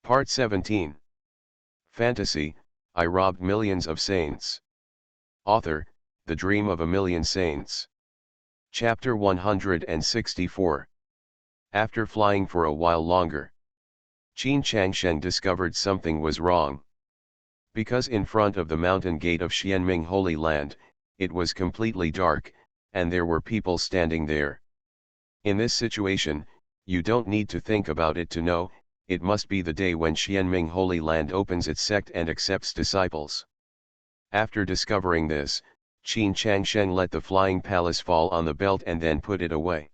Part 17. Fantasy, I robbed millions of saints. Author, The Dream of a Million Saints. Chapter 164. After flying for a while longer, Qin Changsheng discovered something was wrong. Because in front of the mountain gate of Xianming Holy Land, it was completely dark, and there were people standing there. In this situation, you don't need to think about it to know, it must be the day when Xianming Holy Land opens its sect and accepts disciples. After discovering this, Qin Changsheng let the flying palace fall on the belt and then put it away.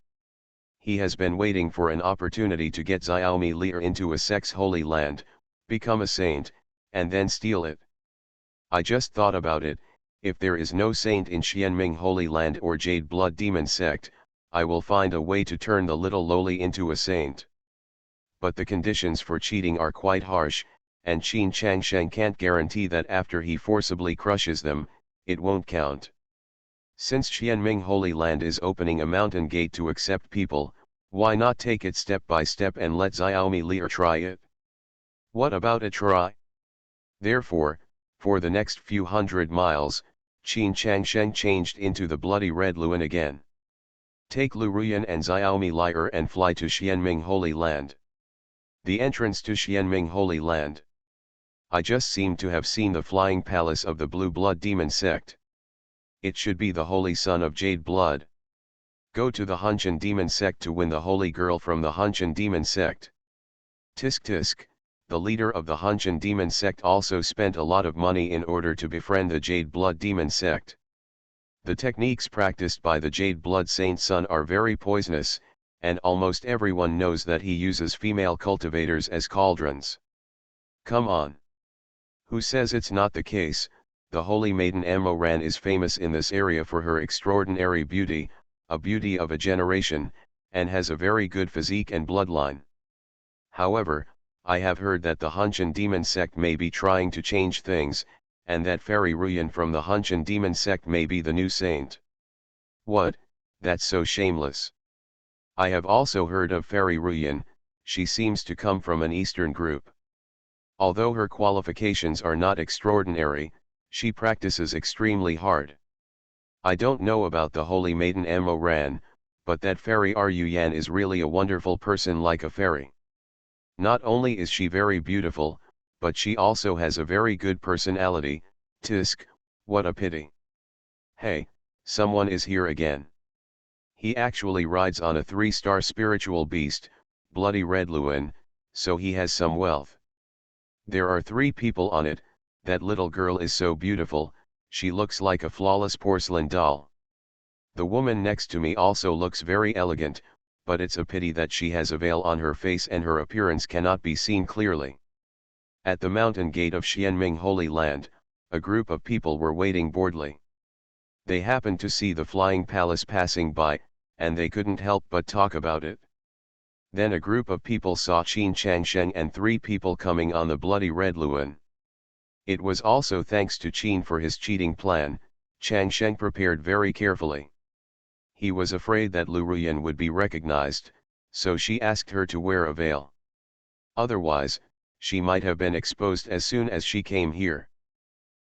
He has been waiting for an opportunity to get Xiaomi Li'er into a sect's holy land, become a saint, and then steal it. I just thought about it, if there is no saint in Xianming Holy Land or Jade Blood Demon sect, I will find a way to turn the little lowly into a saint. But the conditions for cheating are quite harsh, and Qin Changsheng can't guarantee that after he forcibly crushes them, it won't count. Since Xianming Holy Land is opening a mountain gate to accept people, why not take it step by step and let Xiaomi Li'er try it? What about a try? Therefore, for the next few hundred miles, Qin Changsheng changed into the bloody red Luan again. Take Lu Ruyan and Xiaomi Li'er and fly to Xianming Holy Land. The entrance to Xianming Holy Land. I just seem to have seen the flying palace of the Blue Blood Demon sect. It should be the holy son of Jade Blood. Go to the Hunshan Demon sect to win the holy girl from the Hunshan Demon sect. Tisk tisk, the leader of the Hunshan Demon sect also spent a lot of money in order to befriend the Jade Blood Demon sect. The techniques practiced by the Jade Blood Saint son are very poisonous, and almost everyone knows that he uses female cultivators as cauldrons. Come on. Who says it's not the case? The holy maiden Amoran is famous in this area for her extraordinary beauty, a beauty of a generation, and has a very good physique and bloodline. However, I have heard that the Hunshan Demon sect may be trying to change things, and that Fairy Ruyan from the Hunshan Demon sect may be the new saint. What? That's so shameless. I have also heard of Fairy Ruyan. She seems to come from an Eastern group. Although her qualifications are not extraordinary, she practices extremely hard. I don't know about the holy maiden Amoran, but that Fairy Ruyan is really a wonderful person like a fairy. Not only is she very beautiful, but she also has a very good personality. Tisk, what a pity. Hey, someone is here again. He actually rides on a 3-star spiritual beast, Bloody Red Luan, so he has some wealth. There are 3 people on it. That little girl is so beautiful, she looks like a flawless porcelain doll. The woman next to me also looks very elegant, but it's a pity that she has a veil on her face and her appearance cannot be seen clearly. At the mountain gate of Xianming Holy Land, a group of people were waiting boredly. They happened to see the flying palace passing by, and they couldn't help but talk about it. Then a group of people saw Qin Changsheng and 3 people coming on the bloody red Luan. It was also thanks to Qin for his cheating plan. Changsheng prepared very carefully. He was afraid that Lu Ruyan would be recognized, so she asked her to wear a veil. Otherwise, she might have been exposed as soon as she came here.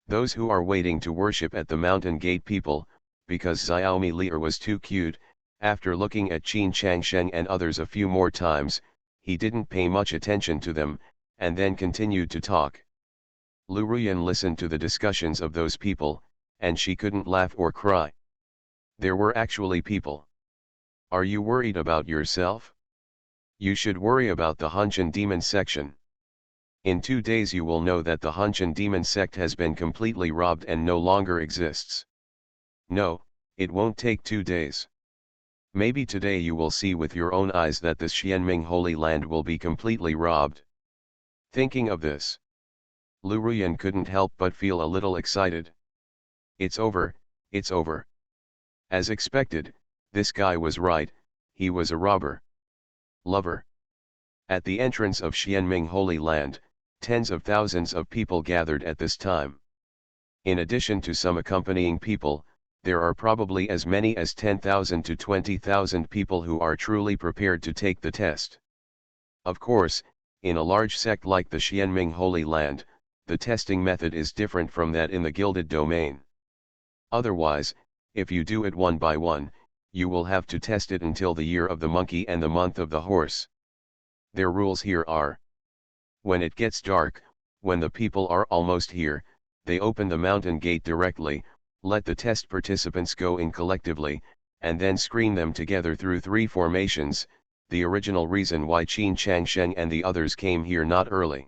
Those who are waiting to worship at the mountain gate people, because Xiaomi Li'er was too cute, after looking at Qin Changsheng and others a few more times, he didn't pay much attention to them, and then continued to talk. Lu Ruyan listened to the discussions of those people, and she couldn't laugh or cry. There were actually people. Are you worried about yourself? You should worry about the Hunshan Demon section. In 2 days you will know that the Hunshan Demon sect has been completely robbed and no longer exists. No, it won't take 2 days. Maybe today you will see with your own eyes that this Xianming Holy Land will be completely robbed. Thinking of this, Lu Ruyan couldn't help but feel a little excited. It's over, it's over. As expected, this guy was right, he was a robber. Lover. At the entrance of Xianming Holy Land, tens of thousands of people gathered at this time. In addition to some accompanying people, there are probably as many as 10,000 to 20,000 people who are truly prepared to take the test. Of course, In a large sect like the Xianming Holy Land, the testing method is different from that in the gilded domain. Otherwise, if you do it one by one, you will have to test it until the year of the monkey and the month of the horse. Their rules here are: when it gets dark, when the people are almost here, they open the mountain gate directly, let the test participants go in collectively, and then screen them together through 3 formations, the original reason why Qin Changsheng and the others came here not early.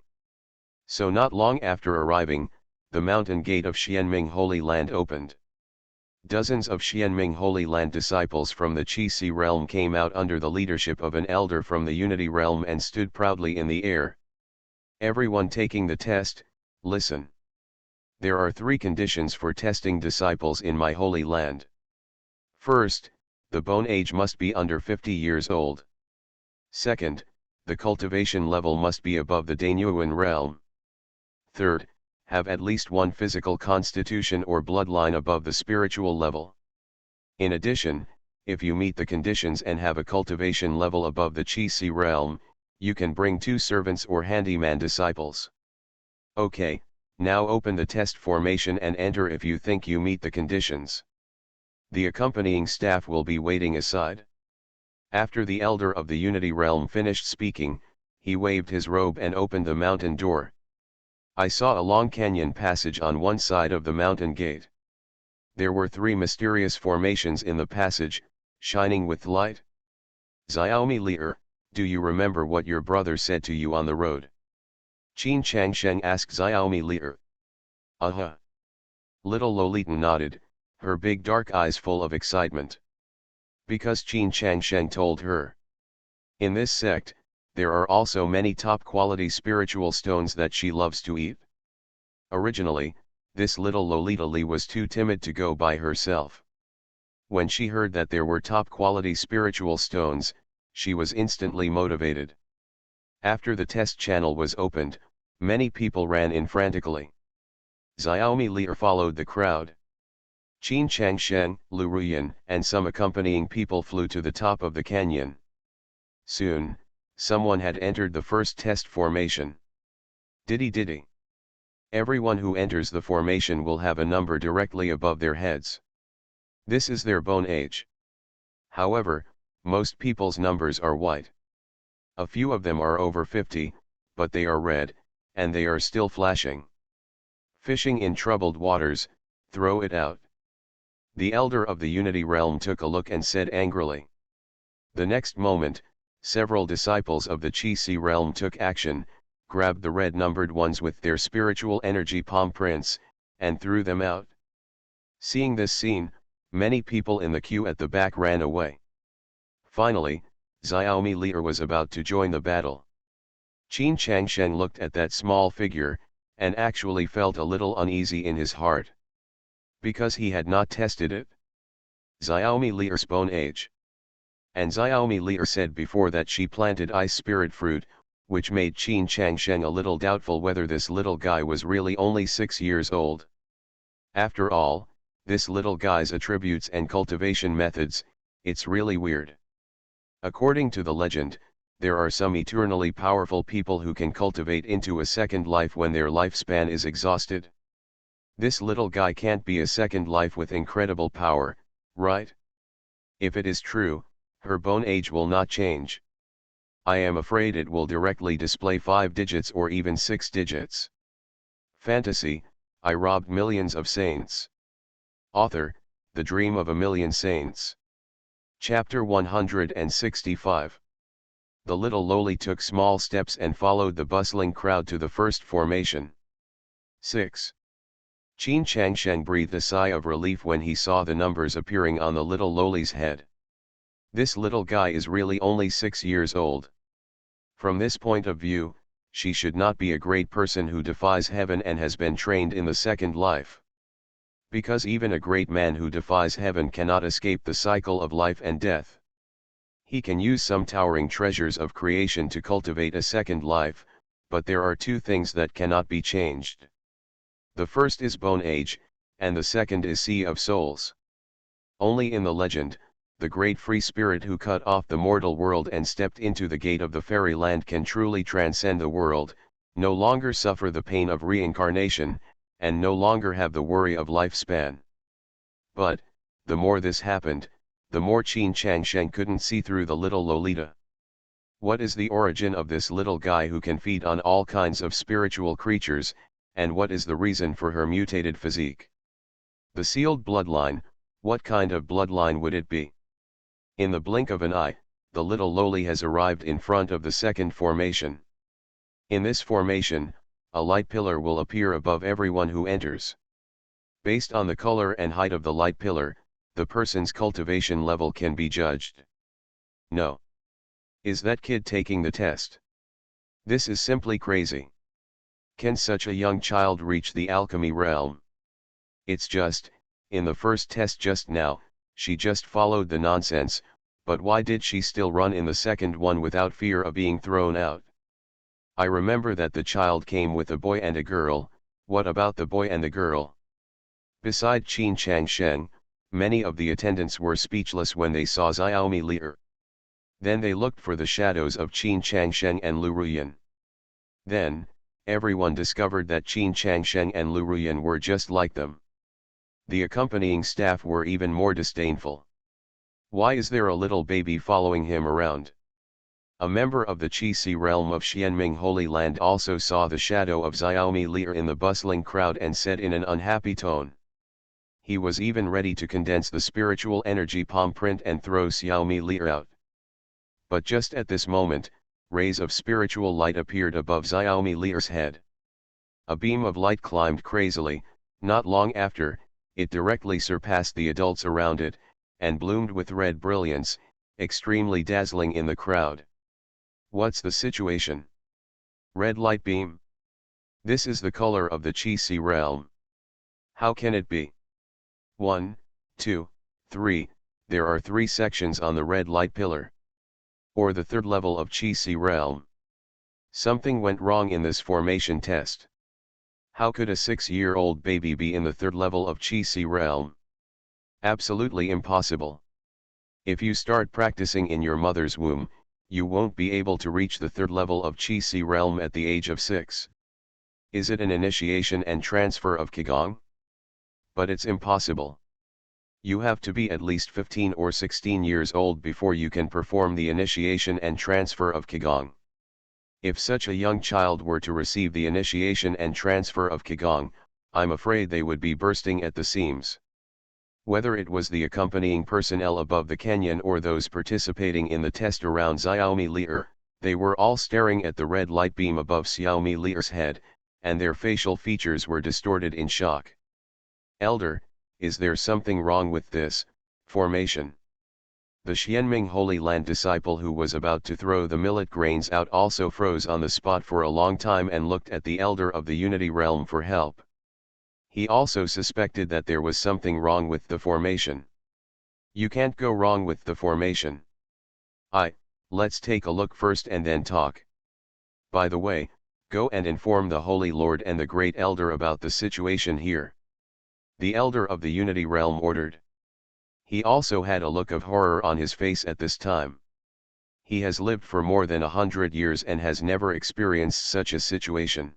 So not long after arriving, the mountain gate of Xianming Holy Land opened. Dozens of Xianming Holy Land disciples from the Qi realm came out under the leadership of an elder from the Unity realm and stood proudly in the air. Everyone taking the test, listen. There are 3 conditions for testing disciples in my holy land. First, the bone age must be under 50 years old. Second, the cultivation level must be above the Danyuan realm. Third, have at least 1 physical constitution or bloodline above the spiritual level. In addition, if you meet the conditions and have a cultivation level above the Qi realm, you can bring 2 servants or handyman disciples. Okay, now open the test formation and enter if you think you meet the conditions. The accompanying staff will be waiting aside. After the elder of the Unity realm finished speaking, he waved his robe and opened the mountain door. I saw a long canyon passage on one side of the mountain gate. There were 3 mysterious formations in the passage, shining with light. Xiaomi Li'er, do you remember what your brother said to you on the road? Qin Changsheng asked Xiaomi Li'er. Uh-huh. Little Lolita nodded, her big dark eyes full of excitement. Because Qin Changsheng told her. In this sect, there are also many top-quality spiritual stones that she loves to eat. Originally, this little Lolita Li was too timid to go by herself. When she heard that there were top-quality spiritual stones, she was instantly motivated. After the test channel was opened, many people ran in frantically. Xiaomi Li'er followed the crowd. Qin Changsheng, Lu Ruyan, and some accompanying people flew to the top of the canyon. Soon, someone had entered the first test formation. Diddy. Everyone who enters the formation will have a number directly above their heads. This is their bone age. However, most people's numbers are white. A few of them are over 50, but they are red, and they are still flashing. Fishing in troubled waters, throw it out. The elder of the Unity realm took a look and said angrily. The next moment, several disciples of the Qi realm took action, grabbed the red-numbered ones with their spiritual energy palm prints, and threw them out. Seeing this scene, many people in the queue at the back ran away. Finally, Xiaomi Li'er was about to join the battle. Qin Changsheng looked at that small figure, and actually felt a little uneasy in his heart. Because he had not tested it. Xiaomi Li'er's bone age. And Xiaomi Li'er said before that she planted ice spirit fruit, which made Qin Changsheng a little doubtful whether this little guy was really only 6 years old. After all, this little guy's attributes and cultivation methods, it's really weird. According to the legend, there are some eternally powerful people who can cultivate into a second life when their lifespan is exhausted. This little guy can't be a second life with incredible power, right? If it is true, her bone age will not change. I am afraid it will directly display 5 digits or even 6 digits. Fantasy, I robbed millions of saints. Author, The Dream of a Million Saints. Chapter 165. The little Loli took small steps and followed the bustling crowd to the first formation. 6. Qin Changsheng breathed a sigh of relief when he saw the numbers appearing on the little Loli's head. This little guy is really only 6 years old. From this point of view, she should not be a great person who defies heaven and has been trained in the second life. Because even a great man who defies heaven cannot escape the cycle of life and death. He can use some towering treasures of creation to cultivate a second life, but there are 2 things that cannot be changed. The first is bone age, and the second is sea of souls. Only in the legend, the great free spirit who cut off the mortal world and stepped into the gate of the fairy land can truly transcend the world, no longer suffer the pain of reincarnation, and no longer have the worry of lifespan. But, the more this happened, the more Qin Changsheng couldn't see through the little Lolita. What is the origin of this little guy who can feed on all kinds of spiritual creatures, and what is the reason for her mutated physique? The sealed bloodline, what kind of bloodline would it be? In the blink of an eye, the little loli has arrived in front of the second formation. In this formation, a light pillar will appear above everyone who enters. Based on the color and height of the light pillar, the person's cultivation level can be judged. No. Is that kid taking the test? This is simply crazy. Can such a young child reach the alchemy realm? It's just, in the first test just now, she just followed the nonsense, but why did she still run in the second one without fear of being thrown out? I remember that the child came with a boy and a girl. What about the boy and the girl? Beside Qin Changsheng, many of the attendants were speechless when they saw Xiaomi Li'er. Then they looked for the shadows of Qin Changsheng and Lu Ruyan. Then, everyone discovered that Qin Changsheng and Lu Ruyan were just like them. The accompanying staff were even more disdainful. Why is there a little baby following him around? A member of the Qi realm of Xianming Holy Land also saw the shadow of Xiaomi Li'er in the bustling crowd and said in an unhappy tone. He was even ready to condense the spiritual energy palm print and throw Xiaomi Li'er out. But just at this moment, rays of spiritual light appeared above Xiaomi Li'er's head. A beam of light climbed crazily. Not long after, it directly surpassed the adults around it, and bloomed with red brilliance, extremely dazzling in the crowd. What's the situation? Red light beam? This is the color of the Qi realm. How can it be? 1, 2, 3, there are 3 sections on the red light pillar. Or the third level of Qi realm. Something went wrong in this formation test. How could a 6-year-old baby be in the third level of Qi realm? Absolutely impossible. If you start practicing in your mother's womb, you won't be able to reach the third level of Qi realm at the age of 6. Is it an initiation and transfer of Qigong? But it's impossible. You have to be at least 15 or 16 years old before you can perform the initiation and transfer of Qigong. If such a young child were to receive the initiation and transfer of Qigong, I'm afraid they would be bursting at the seams. Whether it was the accompanying personnel above the canyon or those participating in the test around Xiaomi Li'er, they were all staring at the red light beam above Xiaomi Li'er's head, and their facial features were distorted in shock. Elder, is there something wrong with this formation? The Xianming Holy Land disciple who was about to throw the millet grains out also froze on the spot for a long time and looked at the elder of the Unity realm for help. He also suspected that there was something wrong with the formation. You can't go wrong with the formation. Let's take a look first and then talk. By the way, go and inform the Holy Lord and the Great Elder about the situation here. The Elder of the Unity realm ordered. He also had a look of horror on his face at this time. He has lived for more than 100 years and has never experienced such a situation.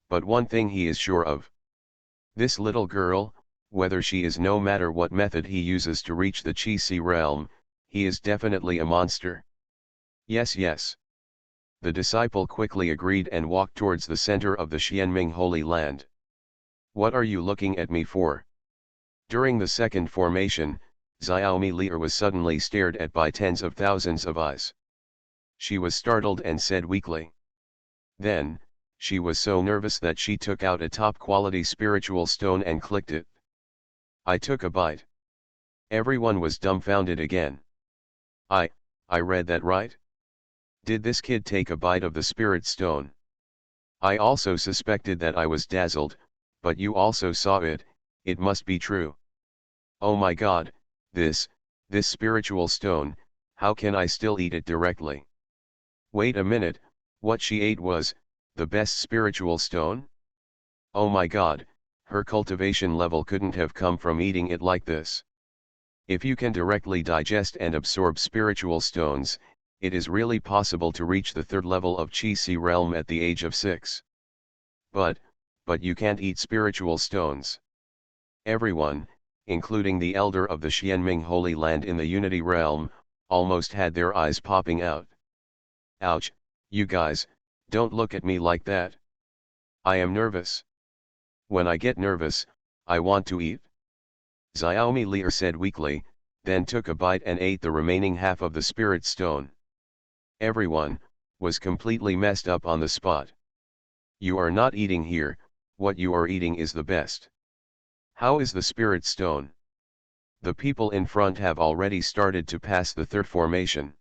But one thing he is sure of. This little girl, whether she is no matter what method he uses to reach the Qi realm, he is definitely a monster. Yes. The disciple quickly agreed and walked towards the center of the Xianming Holy Land. What are you looking at me for? During the second formation, Xiaomi Li'er was suddenly stared at by tens of thousands of eyes. She was startled and said weakly. Then, she was so nervous that she took out a top-quality spiritual stone and clicked it. I took a bite. Everyone was dumbfounded again. I read that right? Did this kid take a bite of the spirit stone? I also suspected that I was dazzled, but you also saw it, it must be true. Oh my God, this spiritual stone, how can I still eat it directly? Wait a minute, what she ate was the best spiritual stone? Oh my God, her cultivation level couldn't have come from eating it like this. If you can directly digest and absorb spiritual stones, it is really possible to reach the third level of Chi-Si realm at the age of 6. But you can't eat spiritual stones. Everyone, including the elder of the Xianming Holy Land in the Unity realm, almost had their eyes popping out. Ouch, you guys, don't look at me like that. I am nervous. When I get nervous, I want to eat. Xiaomi Lier said weakly, then took a bite and ate the remaining half of the spirit stone. Everyone was completely messed up on the spot. You are not eating here, what you are eating is the best. How is the spirit stone? The people in front have already started to pass the third formation.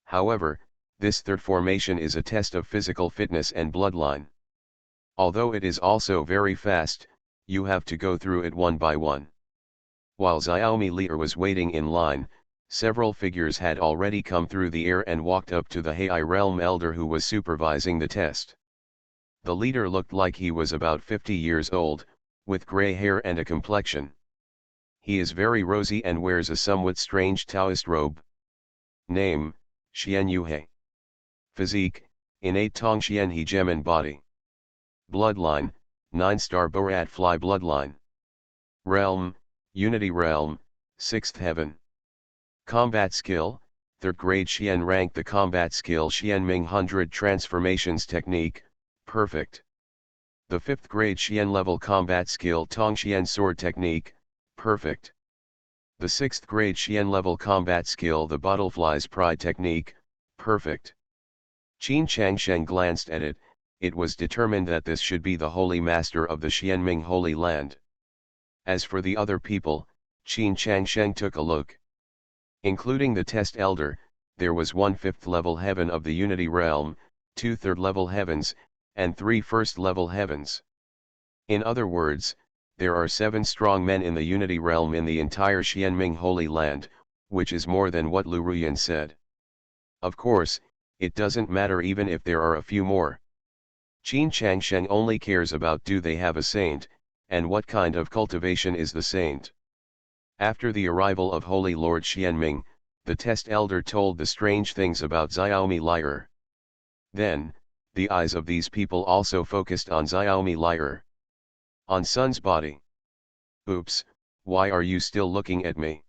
However, this third formation is a test of physical fitness and bloodline. Although it is also very fast, you have to go through it one by one. While Xiaomi Lier was waiting in line, several figures had already come through the air and walked up to the Hai realm elder who was supervising the test. The leader looked like he was about 50 years old, with gray hair and a complexion. He is very rosy and wears a somewhat strange Taoist robe. Name, Xian Yuhei. Physique, innate Tongxian He Gemin body. Bloodline, 9-star Borat fly bloodline. Realm, Unity realm, 6th heaven. Combat skill, 3rd grade Xian rank. The combat skill Xianming 100 transformations technique, perfect. The 5th grade Xian level combat skill Tongxian sword technique, perfect. The 6th grade Xian level combat skill the butterfly's pride technique, perfect. Qin Changsheng glanced at it. It was determined that this should be the holy master of the Xianming Holy Land. As for the other people, Qin Changsheng took a look. Including the test elder, there was 1 5th level heaven of the Unity realm, 2 3rd level heavens, and 3 1st level heavens. In other words, there are 7 strong men in the Unity realm in the entire Xianming Holy Land, which is more than what Lu Ruyan said. Of course, it doesn't matter even if there are a few more. Qin Changsheng only cares about do they have a saint, and what kind of cultivation is the saint. After the arrival of Holy Lord Xianming, the test elder told the strange things about Xiaomi Lier. Then, the eyes of these people also focused on Xiaomi Lier. On Sun's body. Oops, why are you still looking at me?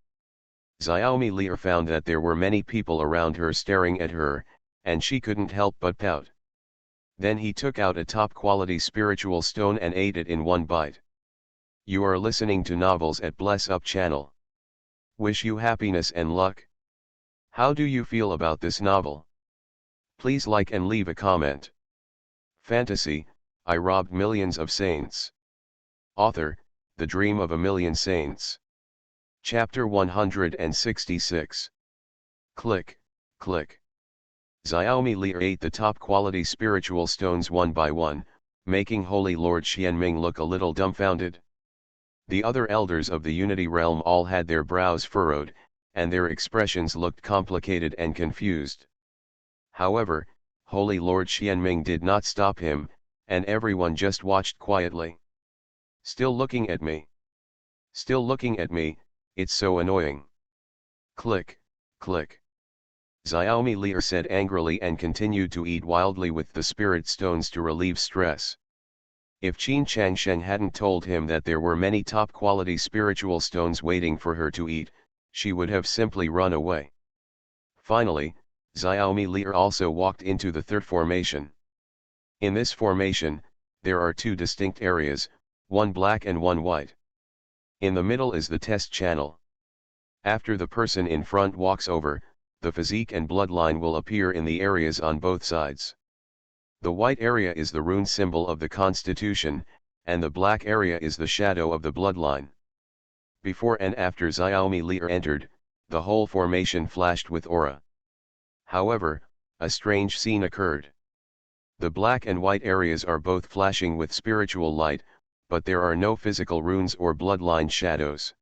Xiaomi Lier found that there were many people around her staring at her, and she couldn't help but pout. Then he took out a top-quality spiritual stone and ate it in one bite. You are listening to Novels at Bless Up channel. Wish you happiness and luck. How do you feel about this novel? Please like and leave a comment. Fantasy, I robbed millions of saints. Author, The Dream of a Million Saints. Chapter 166. Click, click. Xiaomi Lier ate the top-quality spiritual stones one by one, making Holy Lord Xianming look a little dumbfounded. The other elders of the Unity realm all had their brows furrowed, and their expressions looked complicated and confused. However, Holy Lord Xianming did not stop him, and everyone just watched quietly. Still looking at me. Still looking at me, it's so annoying. Click, click. Xiaomi Lier said angrily and continued to eat wildly with the spirit stones to relieve stress. If Qin Changsheng hadn't told him that there were many top-quality spiritual stones waiting for her to eat, she would have simply run away. Finally, Xiaomi Lier also walked into the third formation. In this formation, there are 2 distinct areas, one black and one white. In the middle is the test channel. After the person in front walks over, the physique and bloodline will appear in the areas on both sides. The white area is the rune symbol of the constitution, and the black area is the shadow of the bloodline. Before and after Xiaomi Lier entered, the whole formation flashed with aura. However, a strange scene occurred. The black and white areas are both flashing with spiritual light, but there are no physical runes or bloodline shadows.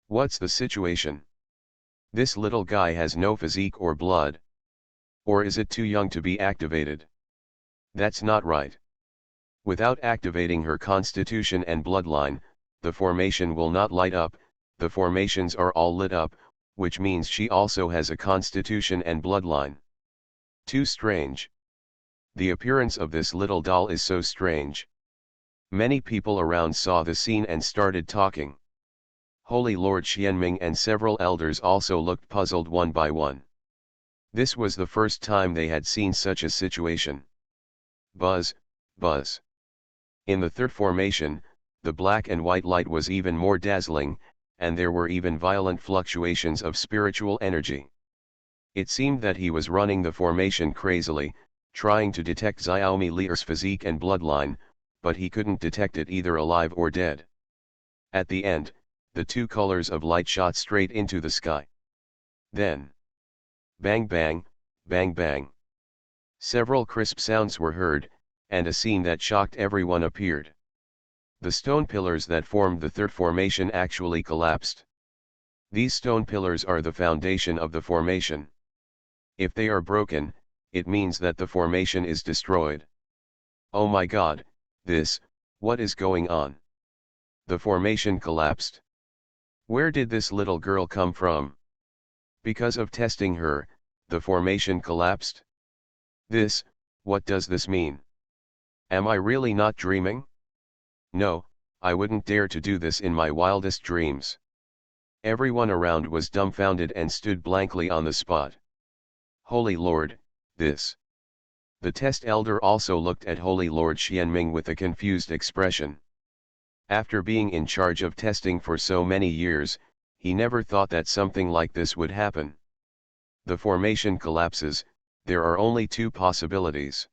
What's the situation? This little guy has no physique or blood. Or is it too young to be activated? That's not right. Without activating her constitution and bloodline, the formation will not light up, the formations are all lit up, which means she also has a constitution and bloodline. Too strange. The appearance of this little doll is so strange. Many people around saw the scene and started talking. Holy Lord Xianming and several elders also looked puzzled one by one. This was the first time they had seen such a situation. Buzz, buzz. In the third formation, the black and white light was even more dazzling, and there were even violent fluctuations of spiritual energy. It seemed that he was running the formation crazily, trying to detect Xiaomi Lier's physique and bloodline, but he couldn't detect it either alive or dead. At the end, the two colors of light shot straight into the sky. Then, bang bang, bang bang. Several crisp sounds were heard, and a scene that shocked everyone appeared. The stone pillars that formed the third formation actually collapsed. These stone pillars are the foundation of the formation. If they are broken, it means that the formation is destroyed. Oh my God, what is going on? The formation collapsed. Where did this little girl come from? Because of testing her, the formation collapsed? What does this mean? Am I really not dreaming? No, I wouldn't dare to do this in my wildest dreams. Everyone around was dumbfounded and stood blankly on the spot. Holy Lord, this. The test elder also looked at Holy Lord Xianming with a confused expression. After being in charge of testing for so many years, he never thought that something like this would happen. The formation collapses, there are only two possibilities.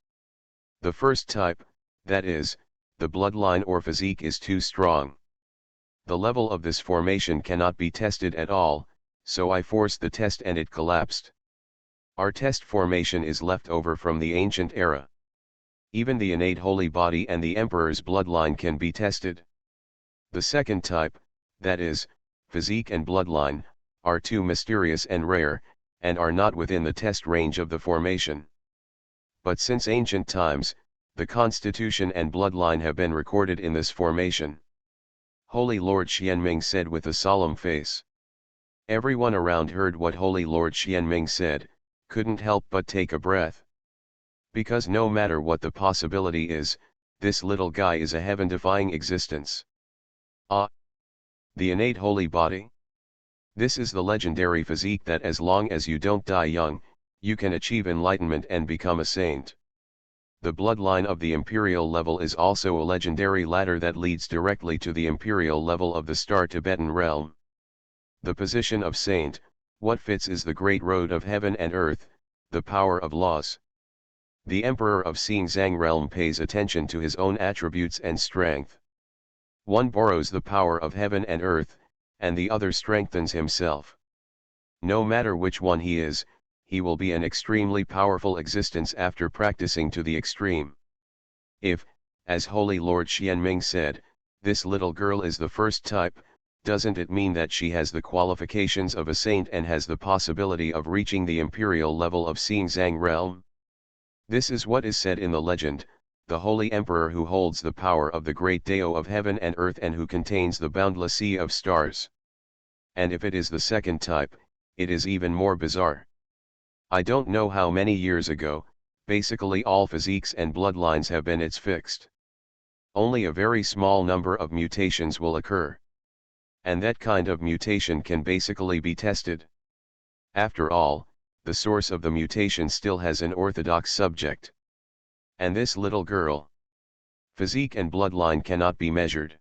The first type, that is, the bloodline or physique is too strong. The level of this formation cannot be tested at all, so I forced the test and it collapsed. Our test formation is left over from the ancient era. Even the innate holy body and the emperor's bloodline can be tested. The second type, that is, physique and bloodline, are too mysterious and rare, and are not within the test range of the formation. But since ancient times, the constitution and bloodline have been recorded in this formation. Holy Lord Xianming said with a solemn face. Everyone around heard what Holy Lord Xianming said, couldn't help but take a breath. Because no matter what the possibility is, this little guy is a heaven-defying existence. Ah! The innate holy body? This is the legendary physique that as long as you don't die young, you can achieve enlightenment and become a saint. The bloodline of the imperial level is also a legendary ladder that leads directly to the imperial level of the Star Tibetan realm. The position of saint, what fits is the great road of heaven and earth, the power of laws. The emperor of Xinjiang realm pays attention to his own attributes and strength. One borrows the power of heaven and earth, and the other strengthens himself. No matter which one he is, he will be an extremely powerful existence after practicing to the extreme. If, as Holy Lord Xianming said, this little girl is the first type, doesn't it mean that she has the qualifications of a saint and has the possibility of reaching the imperial level of Xinjiang realm? This is what is said in the legend, the Holy Emperor who holds the power of the great Dao of heaven and earth and who contains the boundless sea of stars. And if it is the second type, it is even more bizarre. I don't know how many years ago, basically all physiques and bloodlines have been its fixed. Only a very small number of mutations will occur. And that kind of mutation can basically be tested. After all, the source of the mutation still has an orthodox subject. And this little girl. Physique and bloodline cannot be measured.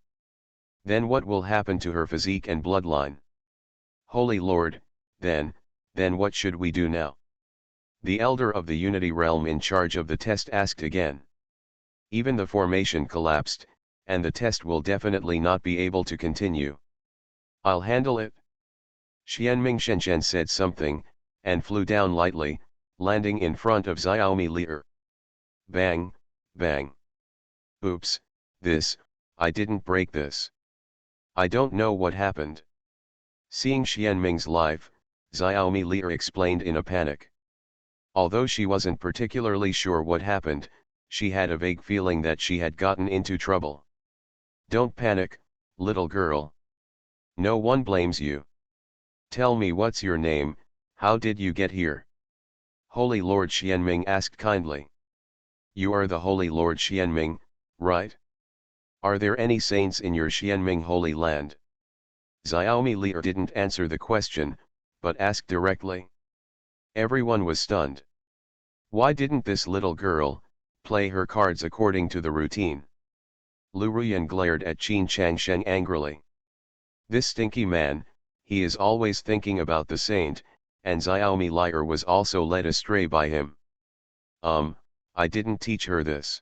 Then what will happen to her physique and bloodline? Holy Lord, then what should we do now? The elder of the Unity realm in charge of the test asked again. Even the formation collapsed, and the test will definitely not be able to continue. I'll handle it. Xianming Shenzhen said something, and flew down lightly, landing in front of Xiaomi Lier. Bang, bang. Oops, I didn't break this. I don't know what happened. Seeing Xianming's life, Xiaomi Lier explained in a panic. Although she wasn't particularly sure what happened, she had a vague feeling that she had gotten into trouble. Don't panic, little girl. No one blames you. Tell me what's your name, how did you get here? Holy Lord Xianming asked kindly. You are the Holy Lord Xianming, right? Are there any saints in your Xianming holy land? Xiaomi Lier didn't answer the question, but asked directly. Everyone was stunned. Why didn't this little girl play her cards according to the routine? Lu Ruyan glared at Qin Changsheng angrily. This stinky man, he is always thinking about the saint, and Xiaomi Lier was also led astray by him. I didn't teach her this.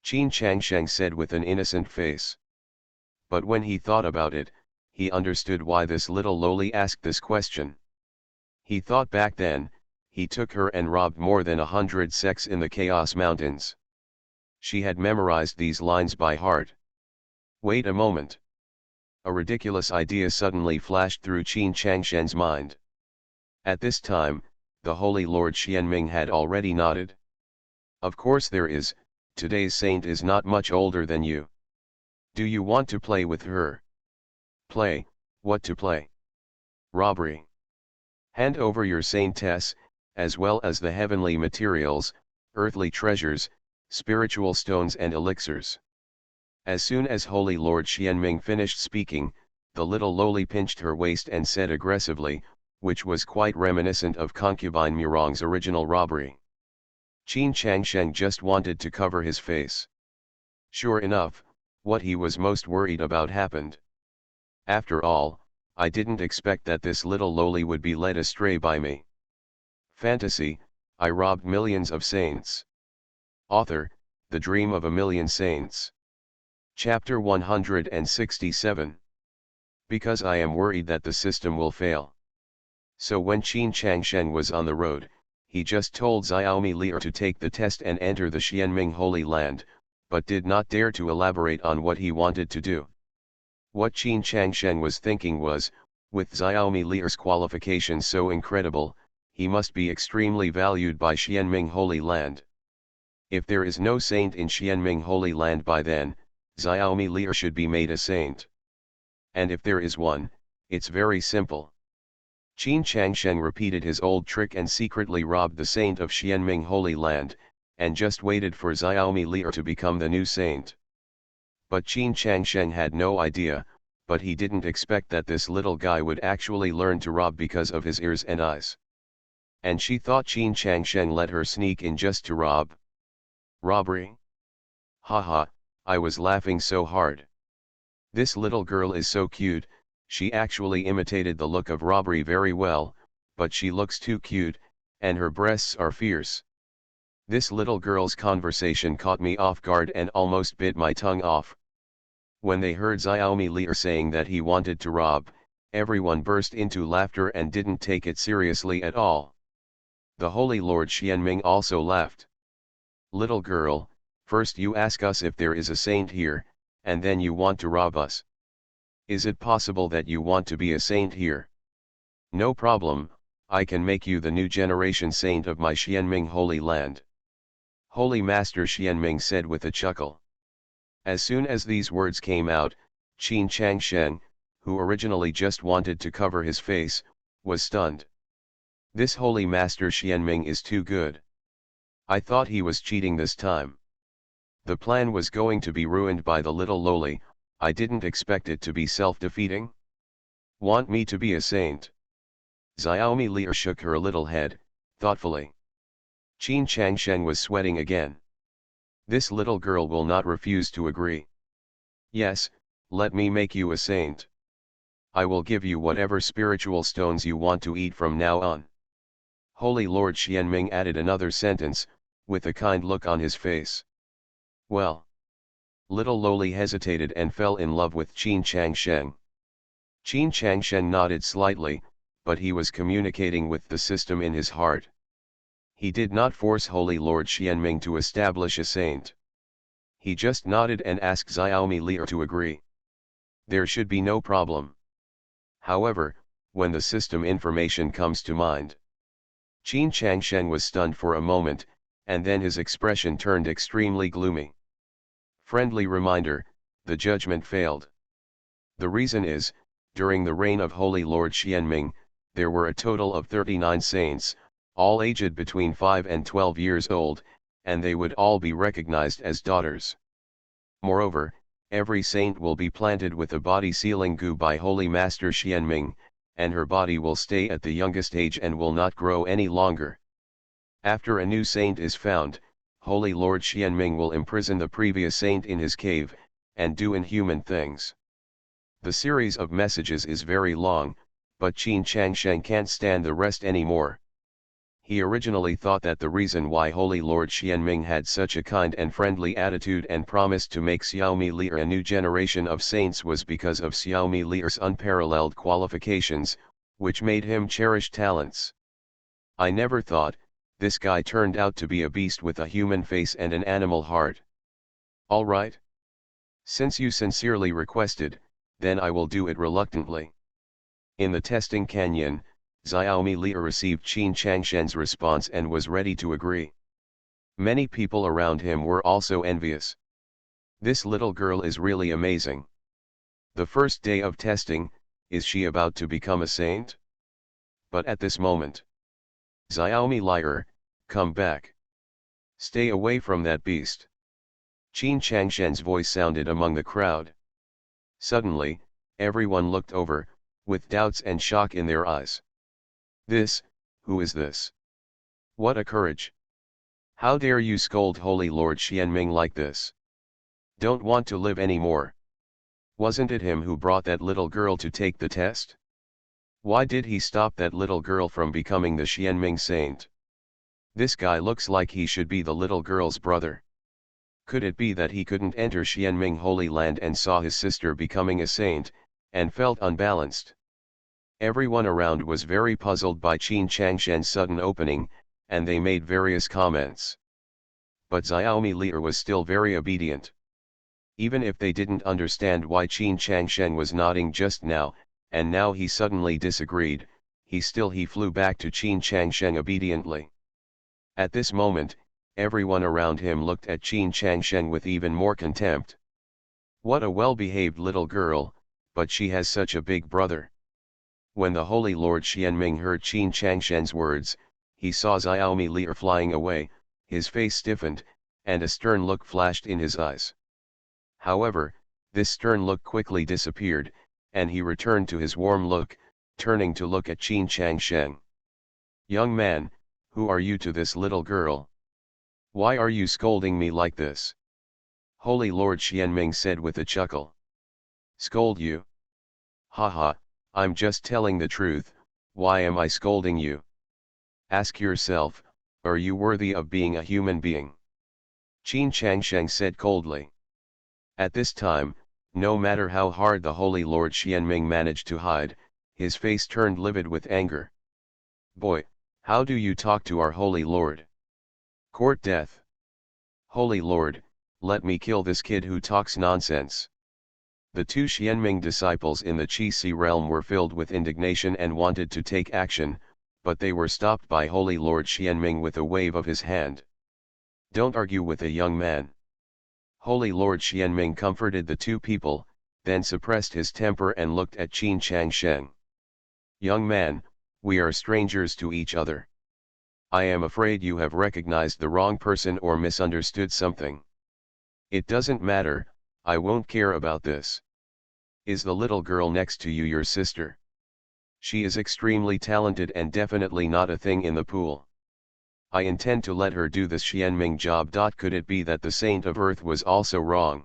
Qin Changsheng said with an innocent face. But when he thought about it, he understood why this little lowly asked this question. He thought back then, he took her and robbed more than 100 sects in the Chaos Mountains. She had memorized these lines by heart. Wait a moment. A ridiculous idea suddenly flashed through Qin Changsheng's mind. At this time, the Holy Lord Xianming had already nodded. Of course there is, today's saint is not much older than you. Do you want to play with her? Play, what to play? Robbery. Hand over your saintess, as well as the heavenly materials, earthly treasures, spiritual stones and elixirs. As soon as Holy Lord Xianming finished speaking, the little lowly pinched her waist and said aggressively, which was quite reminiscent of concubine Murong's original robbery. Qin Changsheng just wanted to cover his face. Sure enough, what he was most worried about happened. After all, I didn't expect that this little lowly would be led astray by me. Fantasy, I robbed millions of saints. Author, The Dream of a Million Saints. Chapter 167. Because I am worried that the system will fail. So when Qin Changsheng was on the road, he just told Xiaomi Lier to take the test and enter the Xianming Holy Land, but did not dare to elaborate on what he wanted to do. What Qin Changsheng was thinking was, with Xiaomi Lier's qualifications so incredible, he must be extremely valued by Xianming Holy Land. If there is no saint in Xianming Holy Land by then, Xiaomi Lier should be made a saint. And if there is one, it's very simple. Qin Changsheng repeated his old trick and secretly robbed the saint of Xianming Holy Land, and just waited for Xiaomi Lier to become the new saint. But Qin Changsheng had no idea, but he didn't expect that this little guy would actually learn to rob because of his ears and eyes. And she thought Qin Changsheng let her sneak in just to rob. Robbery? Haha, I was laughing so hard. This little girl is so cute, she actually imitated the look of robbery very well, but she looks too cute, and her breasts are fierce. This little girl's conversation caught me off guard and almost bit my tongue off. When they heard Xiaomi Lier saying that he wanted to rob, everyone burst into laughter and didn't take it seriously at all. The Holy Lord Xianming also laughed. Little girl, first you ask us if there is a saint here, and then you want to rob us. Is it possible that you want to be a saint here? No problem, I can make you the new generation saint of my Xianming Holy Land. Holy Master Xianming said with a chuckle. As soon as these words came out, Qin Changsheng, who originally just wanted to cover his face, was stunned. This Holy Master Xianming is too good. I thought he was cheating this time. The plan was going to be ruined by the little lowly, I didn't expect it to be self-defeating. Want me to be a saint? Xiaomi Lier shook her little head, thoughtfully. Qin Changsheng was sweating again. This little girl will not refuse to agree. Yes, let me make you a saint. I will give you whatever spiritual stones you want to eat from now on. Holy Lord Xianming added another sentence, with a kind look on his face. Well. Little lowly hesitated and fell in love with Qin Changsheng. Qin Changsheng nodded slightly, but he was communicating with the system in his heart. He did not force Holy Lord Xianming to establish a saint. He just nodded and asked Xiaomi Lier to agree. There should be no problem. However, when the system information comes to mind. Qin Changsheng was stunned for a moment, and then his expression turned extremely gloomy. Friendly reminder, the judgment failed. The reason is, During the reign of Holy Lord Xianming, there were a total of 39 saints, all aged between 5 and 12 years old, and they would all be recognized as daughters. Moreover, every saint will be planted with a body sealing gu by Holy Master Xianming, and her body will stay at the youngest age and will not grow any longer. After a new saint is found, Holy Lord Xianming will imprison the previous saint in his cave, and do inhuman things. The series of messages is very long, but Qin Changsheng can't stand the rest anymore. He originally thought that the reason why Holy Lord Xianming had such a kind and friendly attitude and promised to make Xiaomi Li'er a new generation of saints was because of Xiaomi Li'er's unparalleled qualifications, which made him cherish talents. I never thought, this guy turned out to be a beast with a human face and an animal heart. All right. Since you sincerely requested, then I will do it reluctantly. In the testing canyon, Xiaomi Li'er received Qin Changshen's response and was ready to agree. Many people around him were also envious. This little girl is really amazing. The first day of testing, is she about to become a saint? But at this moment, Xiaomi Li'er, come back. Stay away from that beast. Qin Changshen's voice sounded among the crowd. Suddenly, everyone looked over, with doubts and shock in their eyes. Who is this? What a courage! How dare you scold Holy Lord Xianming like this? Don't want to live anymore. Wasn't it him who brought that little girl to take the test? Why did he stop that little girl from becoming the Xianming saint? This guy looks like he should be the little girl's brother. Could it be that he couldn't enter Xianming Holy Land and saw his sister becoming a saint, and felt unbalanced? Everyone around was very puzzled by Qin Changshen's sudden opening, and they made various comments. But Xiaomi Li'er was still very obedient. Even if they didn't understand why Qin Changshen was nodding just now, and now he suddenly disagreed, he flew back to Qin Changshen obediently. At this moment, everyone around him looked at Qin Changshen with even more contempt. What a well-behaved little girl, but she has such a big brother. When the Holy Lord Xianming heard Qin Changshen's words, he saw Xiaomi Li'er flying away, his face stiffened, and a stern look flashed in his eyes. However, this stern look quickly disappeared, and he returned to his warm look, turning to look at Qin Changshen. Young man, who are you to this little girl? Why are you scolding me like this? Holy Lord Xianming said with a chuckle. Scold you? Haha, I'm just telling the truth, why am I scolding you? Ask yourself, are you worthy of being a human being? Qin Changsheng said coldly. At this time, no matter how hard the Holy Lord Xianming managed to hide, his face turned livid with anger. Boy, how do you talk to our Holy Lord? Court death. Holy Lord, let me kill this kid who talks nonsense. The two Xianming disciples in the Qi realm were filled with indignation and wanted to take action, but they were stopped by Holy Lord Xianming with a wave of his hand. Don't argue with a young man. Holy Lord Xianming comforted the two people, then suppressed his temper and looked at Qin Changshen. Young man, we are strangers to each other. I am afraid you have recognized the wrong person or misunderstood something. It doesn't matter, I won't care about this. Is the little girl next to you your sister? She is extremely talented and definitely not a thing in the pool. I intend to let her do this Xianming job. Could it be that the Saint of Earth was also wrong?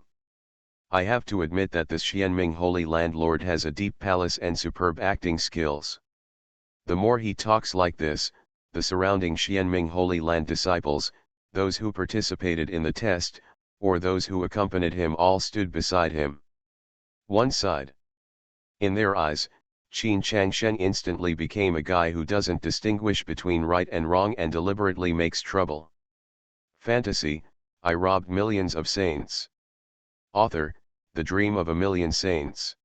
I have to admit that this Xianming Holy Landlord has a deep palace and superb acting skills. The more he talks like this, the surrounding Xianming Holy Land disciples, those who participated in the test, or those who accompanied him all stood beside him. One side. In their eyes, Qin Changshen instantly became a guy who doesn't distinguish between right and wrong and deliberately makes trouble. Fantasy, I robbed millions of saints. Author, The Dream of a Million Saints.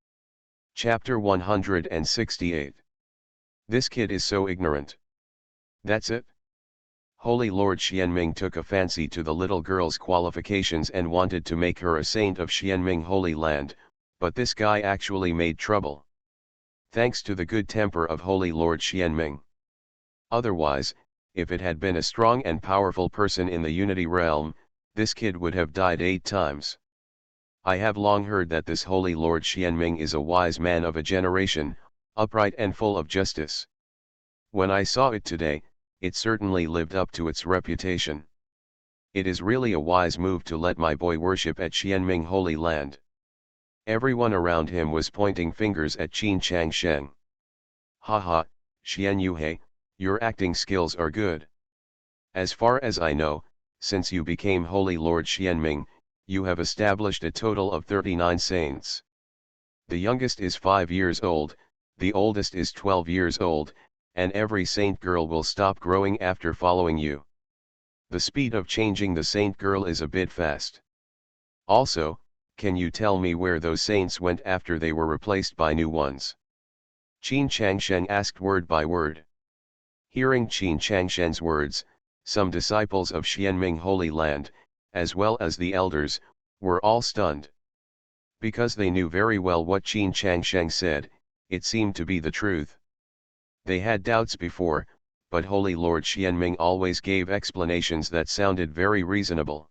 Chapter 168. This kid is so ignorant. That's it? Holy Lord Xianming took a fancy to the little girl's qualifications and wanted to make her a saint of Xianming Holy Land, but this guy actually made trouble. thanks to the good temper of Holy Lord Xianming. Otherwise, if it had been a strong and powerful person in the Unity realm, this kid would have died 8 times. I have long heard that this Holy Lord Xianming is a wise man of a generation, upright and full of justice. When I saw it today, it certainly lived up to its reputation. It is really a wise move to let my boy worship at Xianming Holy Land. Everyone around him was pointing fingers at Qin Changsheng. Haha, Xian Yuhei, your acting skills are good. As far as I know, since you became Holy Lord Xianming, you have established a total of 39 saints. The youngest is 5 years old, the oldest is 12 years old, and every saint girl will stop growing after following you. The speed of changing the saint girl is a bit fast. Also, can you tell me where those saints went after they were replaced by new ones? Qin Changsheng asked word by word. Hearing Qin Changsheng's words, some disciples of Xianming Holy Land, as well as the elders, were all stunned. Because they knew very well what Qin Changsheng said, it seemed to be the truth. They had doubts before, but Holy Lord Xianming always gave explanations that sounded very reasonable.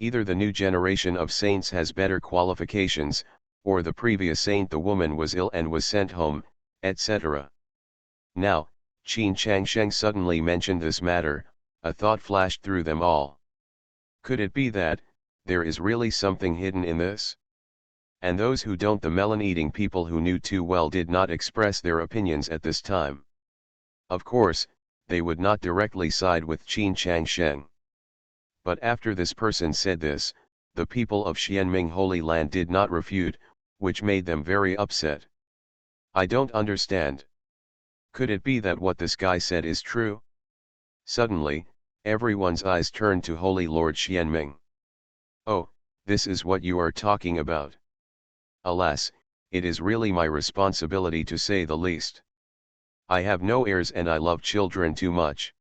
Either the new generation of saints has better qualifications, or the previous saint the woman was ill and was sent home, etc. Now, Qin Changsheng suddenly mentioned this matter, a thought flashed through them all. Could it be that, there is really something hidden in this? And those who don't, the melon-eating people who knew too well, did not express their opinions at this time. Of course, they would not directly side with Qin Changsheng. But after this person said this, the people of Xianming Holy Land did not refute, which made them very upset. I don't understand. Could it be that what this guy said is true? Suddenly, everyone's eyes turned to Holy Lord Xianming. Oh, this is what you are talking about. Alas, it is really my responsibility to say the least. I have no heirs and I love children too much.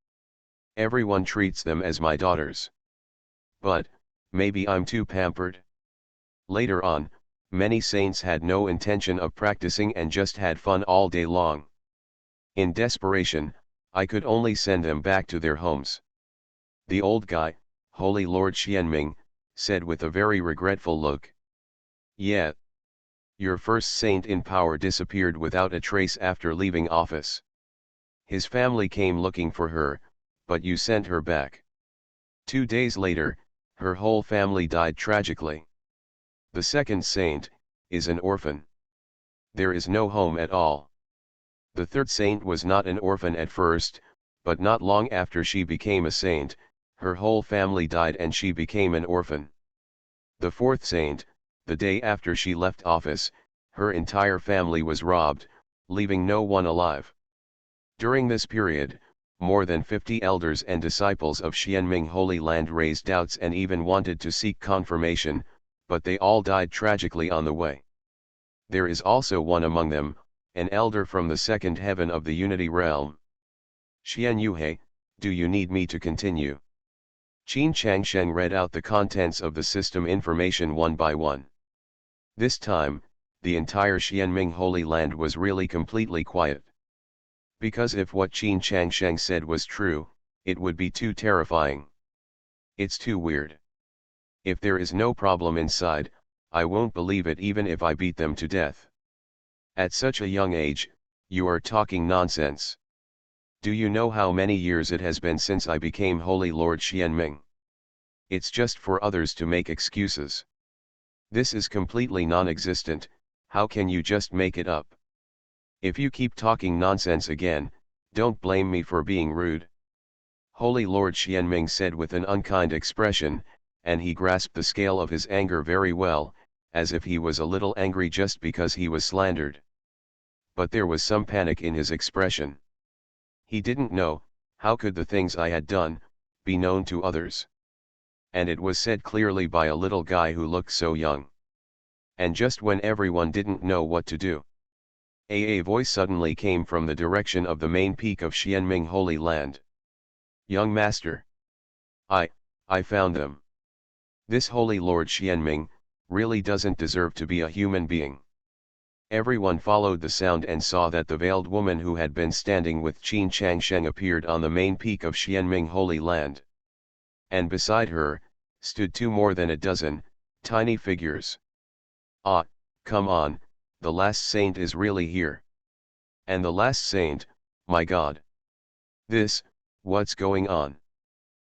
Everyone treats them as my daughters. But, maybe I'm too pampered. Later on, many saints had no intention of practicing and just had fun all day long. In desperation, I could only send them back to their homes. The old guy, Holy Lord Xianming, said with a very regretful look. Yeah. Your first saint in power disappeared without a trace after leaving office. His family came looking for her, but you sent her back. 2 days later, her whole family died tragically. The second saint is an orphan. There is no home at all. The third saint was not an orphan at first, but not long after she became a saint, her whole family died and she became an orphan. The fourth saint, the day after she left office, her entire family was robbed, leaving no one alive. During this period, more than 50 elders and disciples of Xianming Holy Land raised doubts and even wanted to seek confirmation, but they all died tragically on the way. There is also one among them, an elder from the second heaven of the Unity realm. Xian Yuhei, do you need me to continue? Qin Changsheng read out the contents of the system information one by one. This time, the entire Xianming Holy Land was really completely quiet. Because if what Qin Changsheng said was true, it would be too terrifying. It's too weird. If there is no problem inside, I won't believe it even if I beat them to death. At such a young age, you are talking nonsense. Do you know how many years it has been since I became Holy Lord Xianming? It's just for others to make excuses. This is completely non-existent, how can you just make it up? If you keep talking nonsense again, don't blame me for being rude. Holy Lord Xianming said with an unkind expression, and he grasped the scale of his anger very well, as if he was a little angry just because he was slandered. But there was some panic in his expression. He didn't know, how could the things I had done, be known to others? And it was said clearly by a little guy who looked so young. And just when everyone didn't know what to do, a voice suddenly came from the direction of the main peak of Xianming Holy Land. Young master. I found them. This Holy Lord Xianming, really doesn't deserve to be a human being. Everyone followed the sound and saw that the veiled woman who had been standing with Qin Changsheng appeared on the main peak of Xianming Holy Land. And beside her, stood two more than a dozen, tiny figures. Ah, come on, the last saint is really here. And the last saint, my God. What's going on?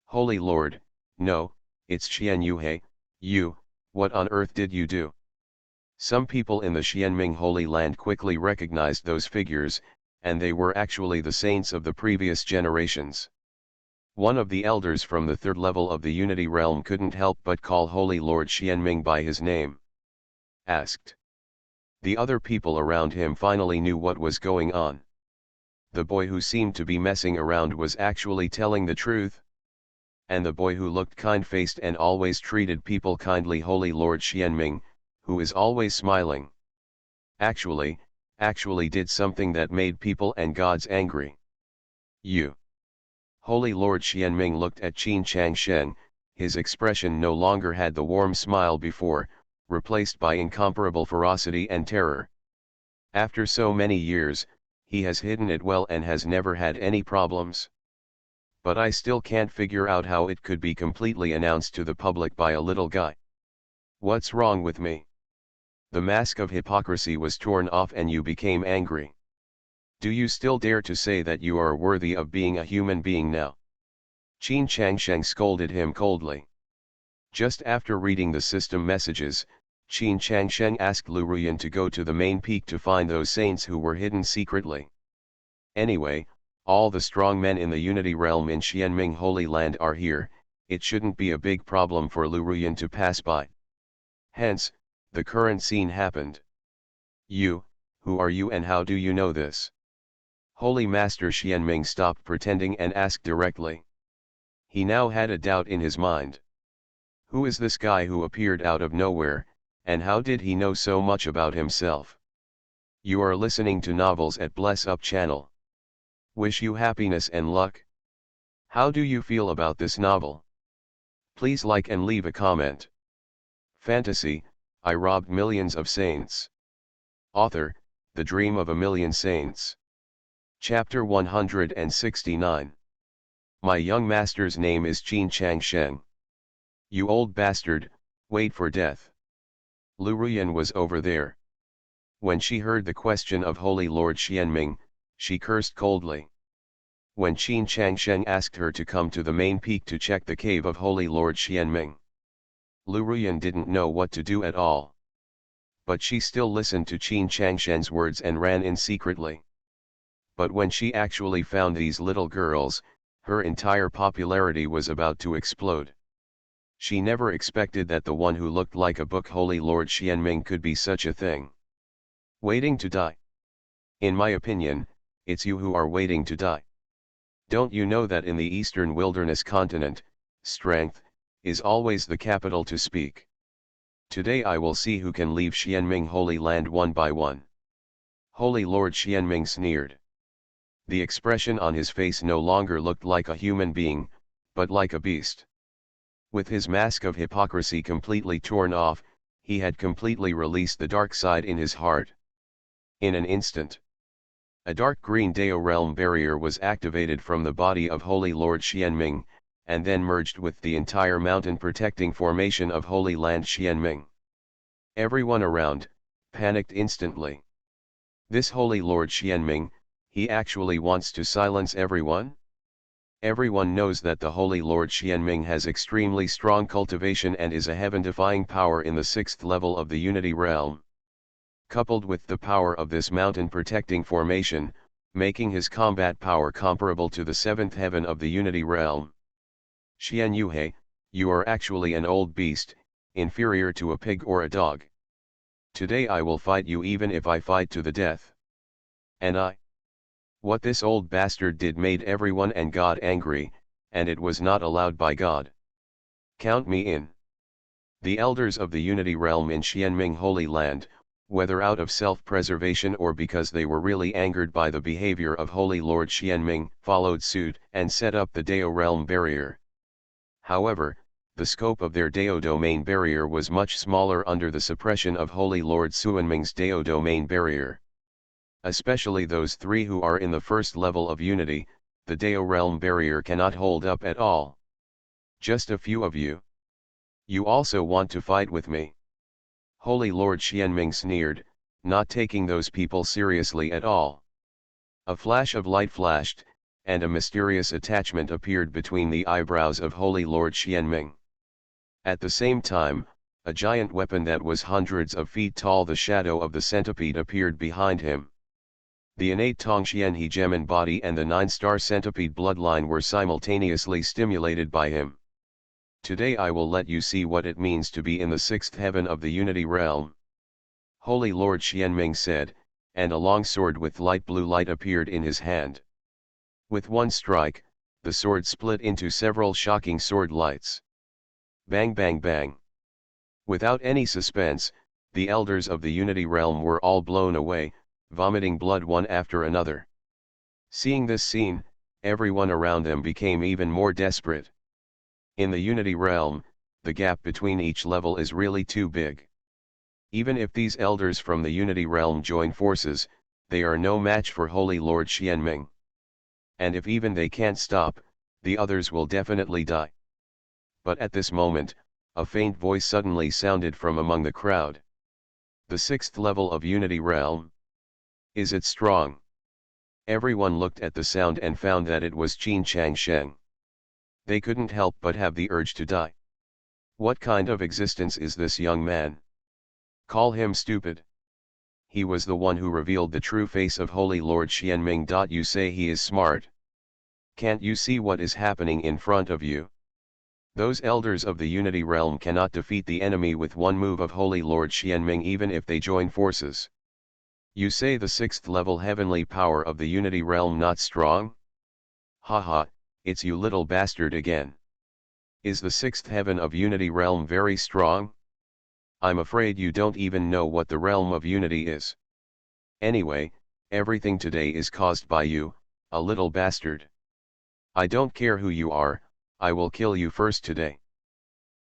Holy Lord, no, it's Xian Yuhei, you, what on earth did you do? Some people in the Xianming Holy Land quickly recognized those figures, and they were actually the saints of the previous generations. One of the elders from the third level of the Unity Realm couldn't help but call Holy Lord Xianming by his name. Asked. The other people around him finally knew what was going on. The boy who seemed to be messing around was actually telling the truth. And the boy who looked kind-faced and always treated people kindly, Holy Lord Xianming, who is always smiling. Actually did something that made people and gods angry. You. Holy Lord Xianming looked at Qin Changsheng, his expression no longer had the warm smile before, replaced by incomparable ferocity and terror. After so many years, he has hidden it well and has never had any problems. But I still can't figure out how it could be completely announced to the public by a little guy. What's wrong with me? The mask of hypocrisy was torn off and you became angry. Do you still dare to say that you are worthy of being a human being now? Qin Changsheng scolded him coldly. Just after reading the system messages, Qin Changsheng asked Lu Ruyan to go to the main peak to find those saints who were hidden secretly. Anyway, all the strong men in the Unity Realm in Xianming Holy Land are here, it shouldn't be a big problem for Lu Ruyan to pass by. Hence, the current scene happened. You, who are you and how do you know this? Holy Master Xianming stopped pretending and asked directly. He now had a doubt in his mind. Who is this guy who appeared out of nowhere, and how did he know so much about himself? You are listening to Novels at Bless Up channel. Wish you happiness and luck. How do you feel about this novel? Please like and leave a comment. Fantasy, I robbed millions of saints. Author, The Dream of a Million Saints. Chapter 169. My young master's name is Qin Changsheng. You old bastard, wait for death. Lu Ruyan was over there. When she heard the question of Holy Lord Xianming, she cursed coldly. When Qin Changsheng asked her to come to the main peak to check the cave of Holy Lord Xianming, Lu Ruyan didn't know what to do at all. But she still listened to Qin Changsheng's words and ran in secretly. But when she actually found these little girls, her entire popularity was about to explode. She never expected that the one who looked like a book, Holy Lord Xianming, could be such a thing. Waiting to die. In my opinion, it's you who are waiting to die. Don't you know that in the Eastern Wilderness continent, strength is always the capital to speak? Today I will see who can leave Xianming Holy Land one by one. Holy Lord Xianming sneered. The expression on his face no longer looked like a human being, but like a beast. With his mask of hypocrisy completely torn off, he had completely released the dark side in his heart. In an instant, a dark green Dao realm barrier was activated from the body of Holy Lord Xianming, and then merged with the entire mountain protecting formation of Holy Land Xianming. Everyone around panicked instantly. This Holy Lord Xianming, he actually wants to silence everyone? Everyone knows that the Holy Lord Xianming has extremely strong cultivation and is a heaven-defying power in the 6th level of the Unity Realm. Coupled with the power of this mountain-protecting formation, making his combat power comparable to the 7th heaven of the Unity Realm. Xian Yuhei, you are actually an old beast, inferior to a pig or a dog. Today I will fight you even if I fight to the death. And I? What this old bastard did made everyone and God angry, and it was not allowed by God. Count me in. The elders of the Unity Realm in Xianming Holy Land, whether out of self-preservation or because they were really angered by the behavior of Holy Lord Xianming, followed suit and set up the Dao Realm barrier. However, the scope of their Dao domain barrier was much smaller under the suppression of Holy Lord Xuanming's Dao domain barrier. Especially those three who are in the first level of unity, the Dao realm barrier cannot hold up at all. Just a few of you. You also want to fight with me? Holy Lord Xianming sneered, not taking those people seriously at all. A flash of light flashed, and a mysterious attachment appeared between the eyebrows of Holy Lord Xianming. At the same time, a giant weapon that was hundreds of feet tall, the shadow of the centipede, appeared behind him. The innate Tongxianhe Gemin body and the 9-star centipede bloodline were simultaneously stimulated by him. Today I will let you see what it means to be in the 6th heaven of the Unity realm. Holy Lord Xianming said, and a long sword with light blue light appeared in his hand. With one strike, the sword split into several shocking sword lights. Bang bang bang. Without any suspense, the elders of the Unity realm were all blown away, vomiting blood one after another. Seeing this scene, everyone around them became even more desperate. In the Unity realm, the gap between each level is really too big. Even if these elders from the Unity realm join forces, they are no match for Holy Lord Xianming. And if even they can't stop, the others will definitely die. But at this moment, a faint voice suddenly sounded from among the crowd. The 6th level of Unity realm? Is it strong? Everyone looked at the sound and found that it was Qin Changsheng. They couldn't help but have the urge to die. What kind of existence is this young man? Call him stupid. He was the one who revealed the true face of Holy Lord Xianming. You say he is smart. Can't you see what is happening in front of you? Those elders of the Unity realm cannot defeat the enemy with one move of Holy Lord Xianming even if they join forces. You say the 6th level heavenly power of the Unity realm not strong? Haha, it's you little bastard again. Is the 6th heaven of Unity realm very strong? I'm afraid you don't even know what the realm of Unity is. Anyway, everything today is caused by you, a little bastard. I don't care who you are, I will kill you first today.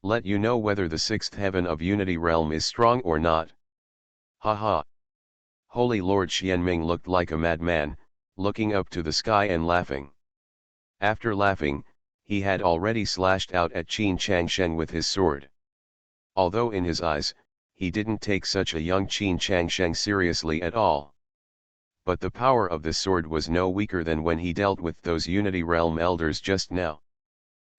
Let you know whether the 6th heaven of Unity realm is strong or not. Haha. Holy Lord Xianming looked like a madman, looking up to the sky and laughing. After laughing, he had already slashed out at Qin Changsheng with his sword. Although in his eyes, he didn't take such a young Qin Changsheng seriously at all. But the power of this sword was no weaker than when he dealt with those Unity realm elders just now.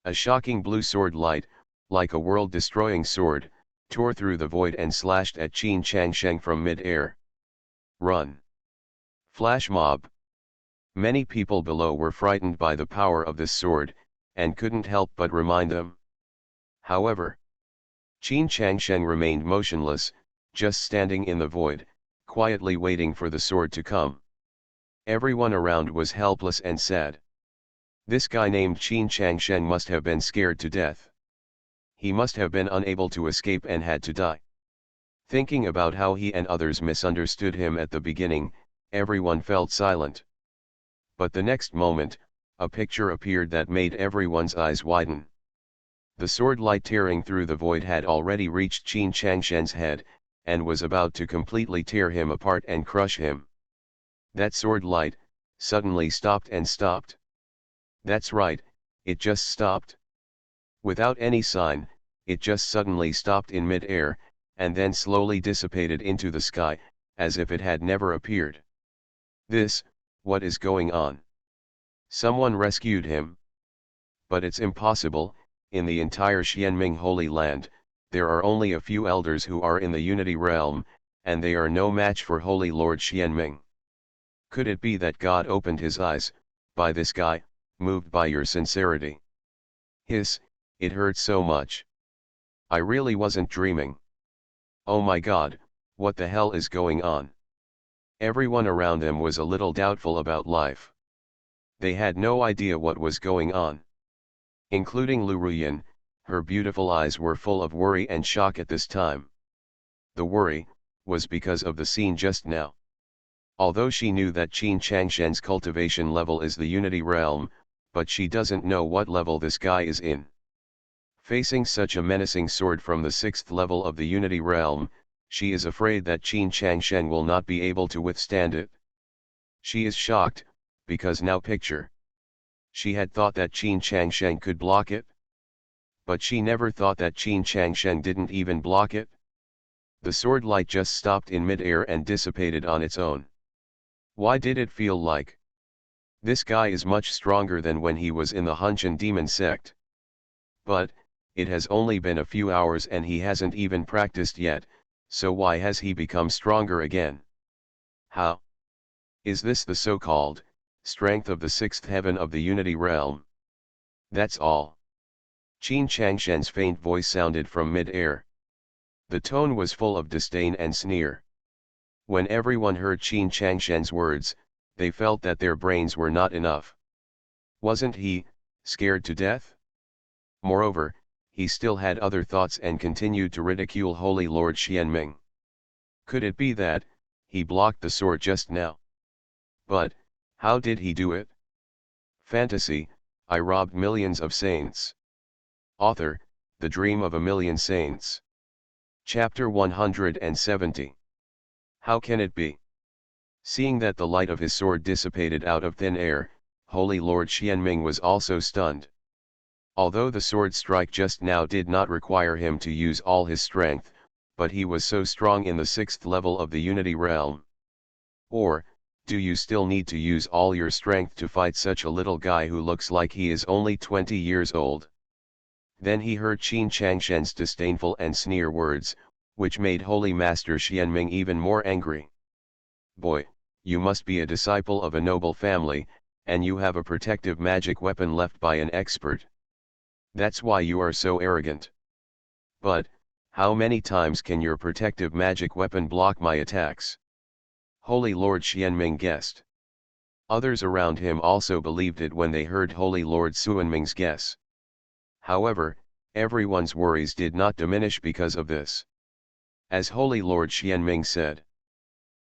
A shocking blue sword light, like a world-destroying sword, tore through the void and slashed at Qin Changsheng from mid-air. Run! Flash mob! Many people below were frightened by the power of this sword, and couldn't help but remind them. However, Qin Changsheng remained motionless, just standing in the void, quietly waiting for the sword to come. Everyone around was helpless and sad. This guy named Qin Changsheng must have been scared to death. He must have been unable to escape and had to die. Thinking about how he and others misunderstood him at the beginning, everyone felt silent. But the next moment, a picture appeared that made everyone's eyes widen. The sword light tearing through the void had already reached Qin Changsheng's head, and was about to completely tear him apart and crush him. That sword light suddenly stopped and stopped. That's right, it just stopped. Without any sign, it just suddenly stopped in mid-air, and then slowly dissipated into the sky, as if it had never appeared. What is going on? Someone rescued him. But it's impossible. In the entire Xianming Holy Land, there are only a few elders who are in the Unity realm, and they are no match for Holy Lord Xianming. Could it be that God opened his eyes, by this guy, moved by your sincerity? Hiss, it hurts so much. I really wasn't dreaming. Oh my God, what the hell is going on? Everyone around them was a little doubtful about life. They had no idea what was going on. Including Lu Ruyan, her beautiful eyes were full of worry and shock at this time. The worry was because of the scene just now. Although she knew that Qin Changsheng's cultivation level is the Unity realm, but she doesn't know what level this guy is in. Facing such a menacing sword from the 6th level of the Unity Realm, she is afraid that Qin Changshen will not be able to withstand it. She is shocked, because now picture. She had thought that Qin Changshen could block it. But she never thought that Qin Changshen didn't even block it. The sword light just stopped in mid-air and dissipated on its own. Why did it feel like? This guy is much stronger than when he was in the Hunshan demon sect. But, it has only been a few hours and he hasn't even practiced yet, so why has he become stronger again? How? Is this the so-called strength of the 6th heaven of the Unity Realm? That's all. Qin Changshen's faint voice sounded from mid-air. The tone was full of disdain and sneer. When everyone heard Qin Changshen's words, they felt that their brains were not enough. Wasn't he scared to death? Moreover, he still had other thoughts and continued to ridicule Holy Lord Xianming. Could it be that he blocked the sword just now? But how did he do it? Fantasy, I robbed millions of saints. Author, The Dream of a Million Saints. Chapter 170. How can it be? Seeing that the light of his sword dissipated out of thin air, Holy Lord Xianming was also stunned. Although the sword strike just now did not require him to use all his strength, but he was so strong in the 6th level of the Unity Realm. Or, do you still need to use all your strength to fight such a little guy who looks like he is only 20 years old? Then he heard Qin Changshen's disdainful and sneer words, which made Holy Master Xianming even more angry. Boy, you must be a disciple of a noble family, and you have a protective magic weapon left by an expert. That's why you are so arrogant. But, how many times can your protective magic weapon block my attacks? Holy Lord Xianming guessed. Others around him also believed it when they heard Holy Lord Xuanming's guess. However, everyone's worries did not diminish because of this. As Holy Lord Xianming said,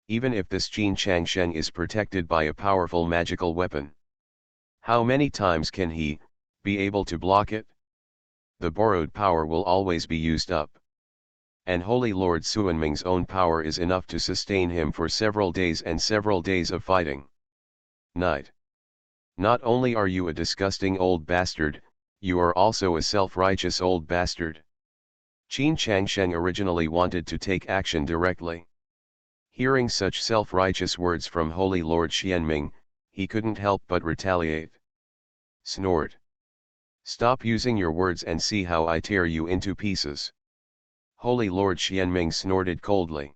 even if this Qin Changshen is protected by a powerful magical weapon, how many times can he be able to block it? The borrowed power will always be used up. And Holy Lord Xuanming's own power is enough to sustain him for several days and several days of fighting. Night. Not only are you a disgusting old bastard, you are also a self-righteous old bastard. Qin Changshen originally wanted to take action directly. Hearing such self-righteous words from Holy Lord Xianming, he couldn't help but retaliate. Snort. Stop using your words and see how I tear you into pieces. Holy Lord Xianming snorted coldly.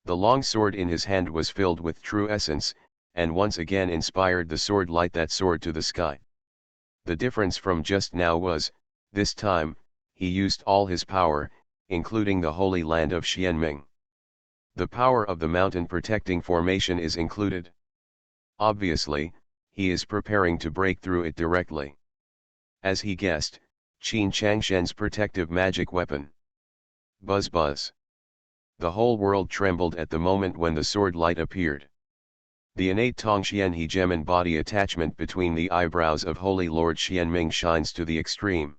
The long sword in his hand was filled with true essence, and once again inspired the sword light that soared to the sky. The difference from just now was, this time, he used all his power, including the holy land of Xianming. The power of the mountain protecting formation is included. Obviously, he is preparing to break through it directly. As he guessed, Qin Changshen's protective magic weapon. Buzz buzz. The whole world trembled at the moment when the sword light appeared. The innate Tongxianhe Gemin body attachment between the eyebrows of Holy Lord Xianming shines to the extreme.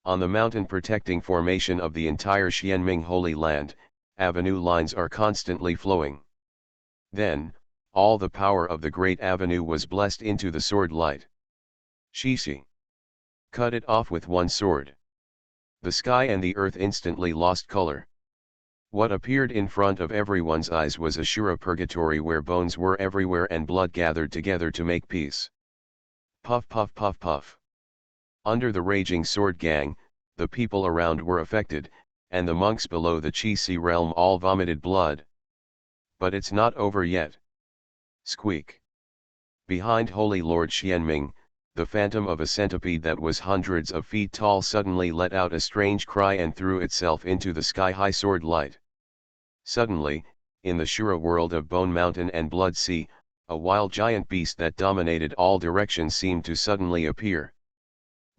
On the mountain protecting formation of the entire Xianming Holy Land, avenue lines are constantly flowing. Then, all the power of the great avenue was blessed into the sword light. Shishi. Cut it off with one sword. The sky and the earth instantly lost color. What appeared in front of everyone's eyes was a Shura purgatory where bones were everywhere and blood gathered together to make peace. Puff puff puff puff. Under the raging sword gang, the people around were affected, and the monks below the Qi realm all vomited blood. But it's not over yet. Squeak. Behind Holy Lord Xianming, the phantom of a centipede that was hundreds of feet tall suddenly let out a strange cry and threw itself into the sky-high sword light. Suddenly, in the Shura world of Bone Mountain and Blood Sea, a wild giant beast that dominated all directions seemed to suddenly appear.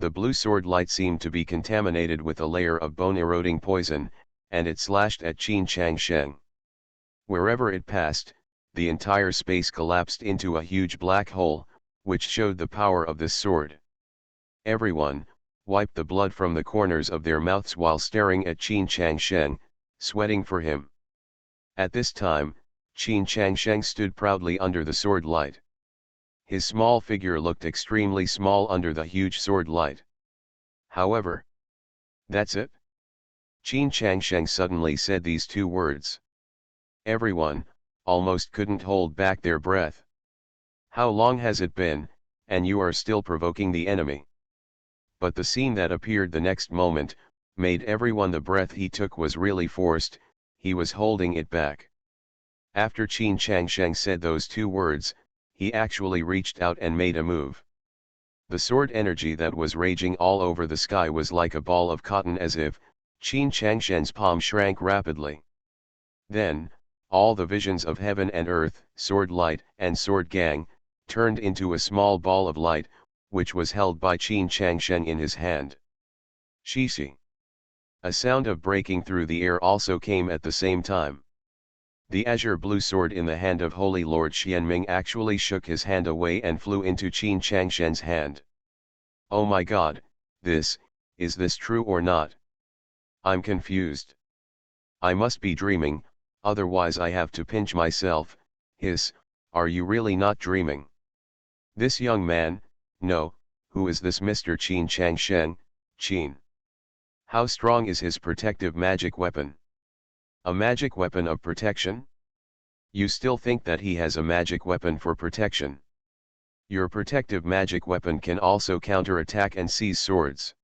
The blue sword light seemed to be contaminated with a layer of bone-eroding poison, and it slashed at Qin Changshen. Wherever it passed, the entire space collapsed into a huge black hole, which showed the power of this sword. Everyone wiped the blood from the corners of their mouths while staring at Qin Changsheng, sweating for him. At this time, Qin Changsheng stood proudly under the sword light. His small figure looked extremely small under the huge sword light. However, that's it? Qin Changsheng suddenly said these two words. Everyone, almost couldn't hold back their breath. How long has it been, and you are still provoking the enemy? But the scene that appeared the next moment, made everyone the breath he took was really forced, he was holding it back. After Qin Changsheng said those two words, he actually reached out and made a move. The sword energy that was raging all over the sky was like a ball of cotton as if, Qin Changsheng's palm shrank rapidly. Then, all the visions of heaven and earth, sword light and sword gang, turned into a small ball of light, which was held by Qin Changsheng in his hand. Shishi. A sound of breaking through the air also came at the same time. The azure blue sword in the hand of Holy Lord Xianming actually shook his hand away and flew into Qin Changsheng's hand. Oh my god, is this true or not? I'm confused. I must be dreaming, otherwise I have to pinch myself. Are you really not dreaming? This young man, no, who is this Mr. Qin Changsheng, Qin? How strong is his protective magic weapon? A magic weapon of protection? You still think that he has a magic weapon for protection? Your protective magic weapon can also counterattack and seize swords.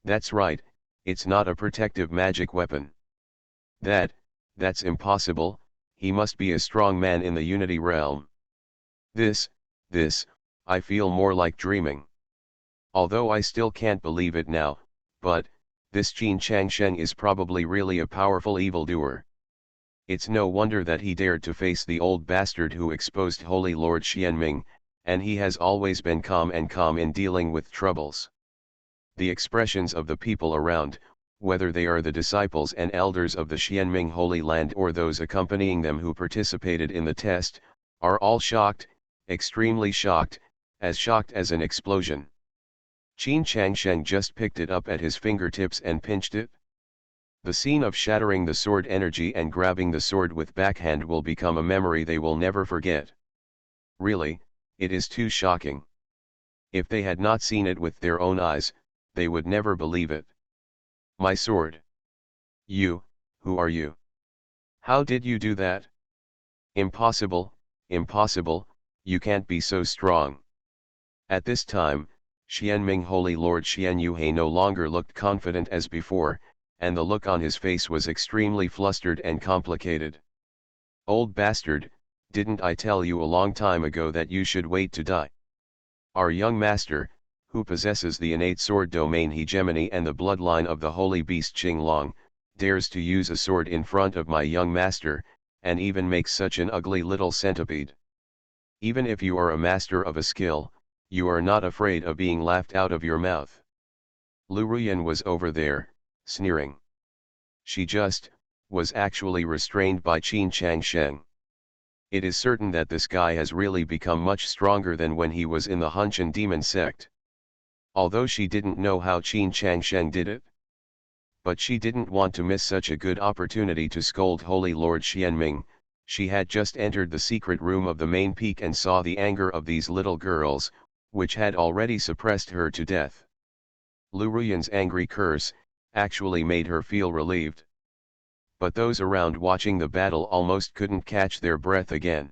That's right, it's not a protective magic weapon. That's impossible, he must be a strong man in the Unity realm. I feel more like dreaming. Although I still can't believe it now, but, this Qin Changsheng is probably really a powerful evildoer. It's no wonder that he dared to face the old bastard who exposed Holy Lord Xianming, and he has always been calm in dealing with troubles. The expressions of the people around, whether they are the disciples and elders of the Xianming Holy Land or those accompanying them who participated in the test, are all shocked, extremely shocked, as an explosion. Qin Changsheng just picked it up at his fingertips and pinched it. The scene of shattering the sword energy and grabbing the sword with backhand will become a memory they will never forget. Really, it is too shocking. If they had not seen it with their own eyes, they would never believe it. My sword. You, who are you? How did you do that? Impossible, impossible, you can't be so strong. At this time, Xianming Holy Lord Xian Yuhei no longer looked confident as before, and the look on his face was extremely flustered and complicated. Old bastard, didn't I tell you a long time ago that you should wait to die? Our young master, who possesses the innate sword domain hegemony and the bloodline of the holy beast Qinglong, dares to use a sword in front of my young master, and even makes such an ugly little centipede. Even if you are a master of a skill, you are not afraid of being laughed out of your mouth. Lu Ruyan was over there, sneering. She was actually restrained by Qin Changsheng. It is certain that this guy has really become much stronger than when he was in the Hunshan demon sect. Although she didn't know how Qin Changsheng did it. But she didn't want to miss such a good opportunity to scold Holy Lord Xianming. She had just entered the secret room of the main peak and saw the anger of these little girls, which had already suppressed her to death. Lu Ruyan's angry curse actually made her feel relieved. But those around watching the battle almost couldn't catch their breath again.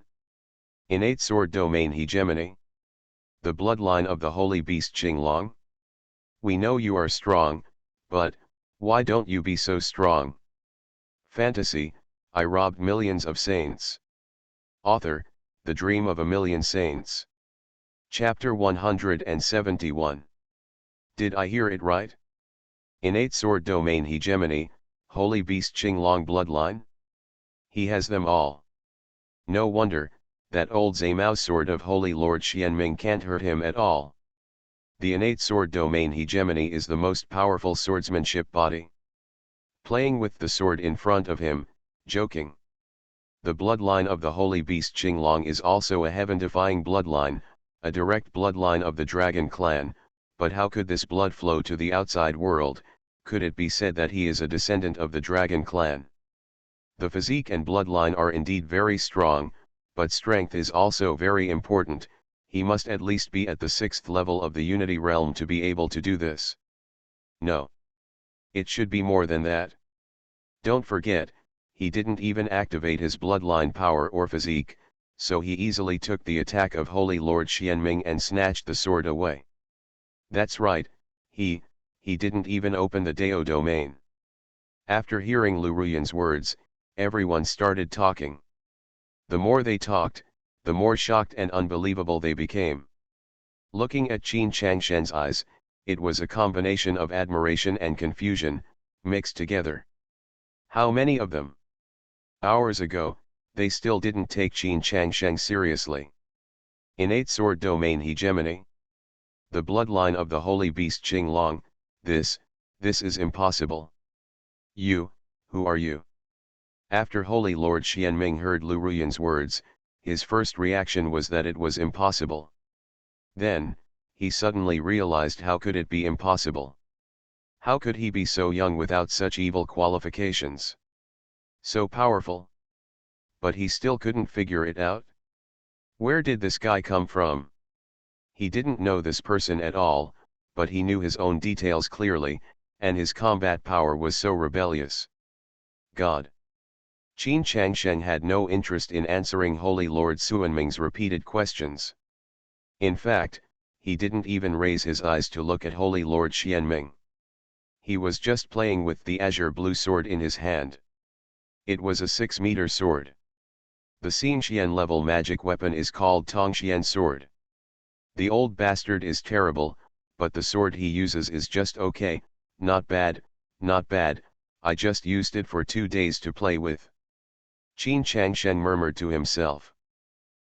Innate sword domain hegemony? The bloodline of the holy beast Qinglong? We know you are strong, but why don't you be so strong? Fantasy, I robbed millions of saints. Author, The Dream of a Million Saints. Chapter 171. Did I hear it right? Innate sword domain hegemony, holy beast Qinglong bloodline? He has them all. No wonder, that old Zaimao sword of Holy Lord Xianming can't hurt him at all. The innate sword domain hegemony is the most powerful swordsmanship body. Playing with the sword in front of him, joking. The bloodline of the holy beast Qinglong is also a heaven-defying bloodline, a direct bloodline of the dragon clan, but how could this blood flow to the outside world? Could it be said that he is a descendant of the dragon clan? The physique and bloodline are indeed very strong, but strength is also very important. He must at least be at the 6th level of the Unity realm to be able to do this. No. It should be more than that. Don't forget, he didn't even activate his bloodline power or physique, so he easily took the attack of Holy Lord Xianming and snatched the sword away. That's right, he didn't even open the Dao domain. After hearing Lu Ruyan's words, everyone started talking. The more they talked, the more shocked and unbelievable they became. Looking at Qin Changshen's eyes, it was a combination of admiration and confusion, mixed together. How many of them? Hours ago, they still didn't take Qin Changsheng seriously. Innate sword domain hegemony. The bloodline of the holy beast Qinglong, this is impossible. You, who are you? After Holy Lord Xianming heard Lu Ruyan's words, his first reaction was that it was impossible. Then, he suddenly realized how could it be impossible? How could he be so young without such evil qualifications? So powerful? But he still couldn't figure it out. Where did this guy come from? He didn't know this person at all, but he knew his own details clearly, and his combat power was so rebellious. God. Qin Changsheng had no interest in answering Holy Lord Xuanming's repeated questions. In fact, he didn't even raise his eyes to look at Holy Lord Xianming. He was just playing with the azure blue sword in his hand. It was a 6-meter sword. The Xinxian level magic weapon is called Tongxian sword. The old bastard is terrible, but the sword he uses is just okay, not bad, I just used it for 2 days to play with. Qin Changshen murmured to himself.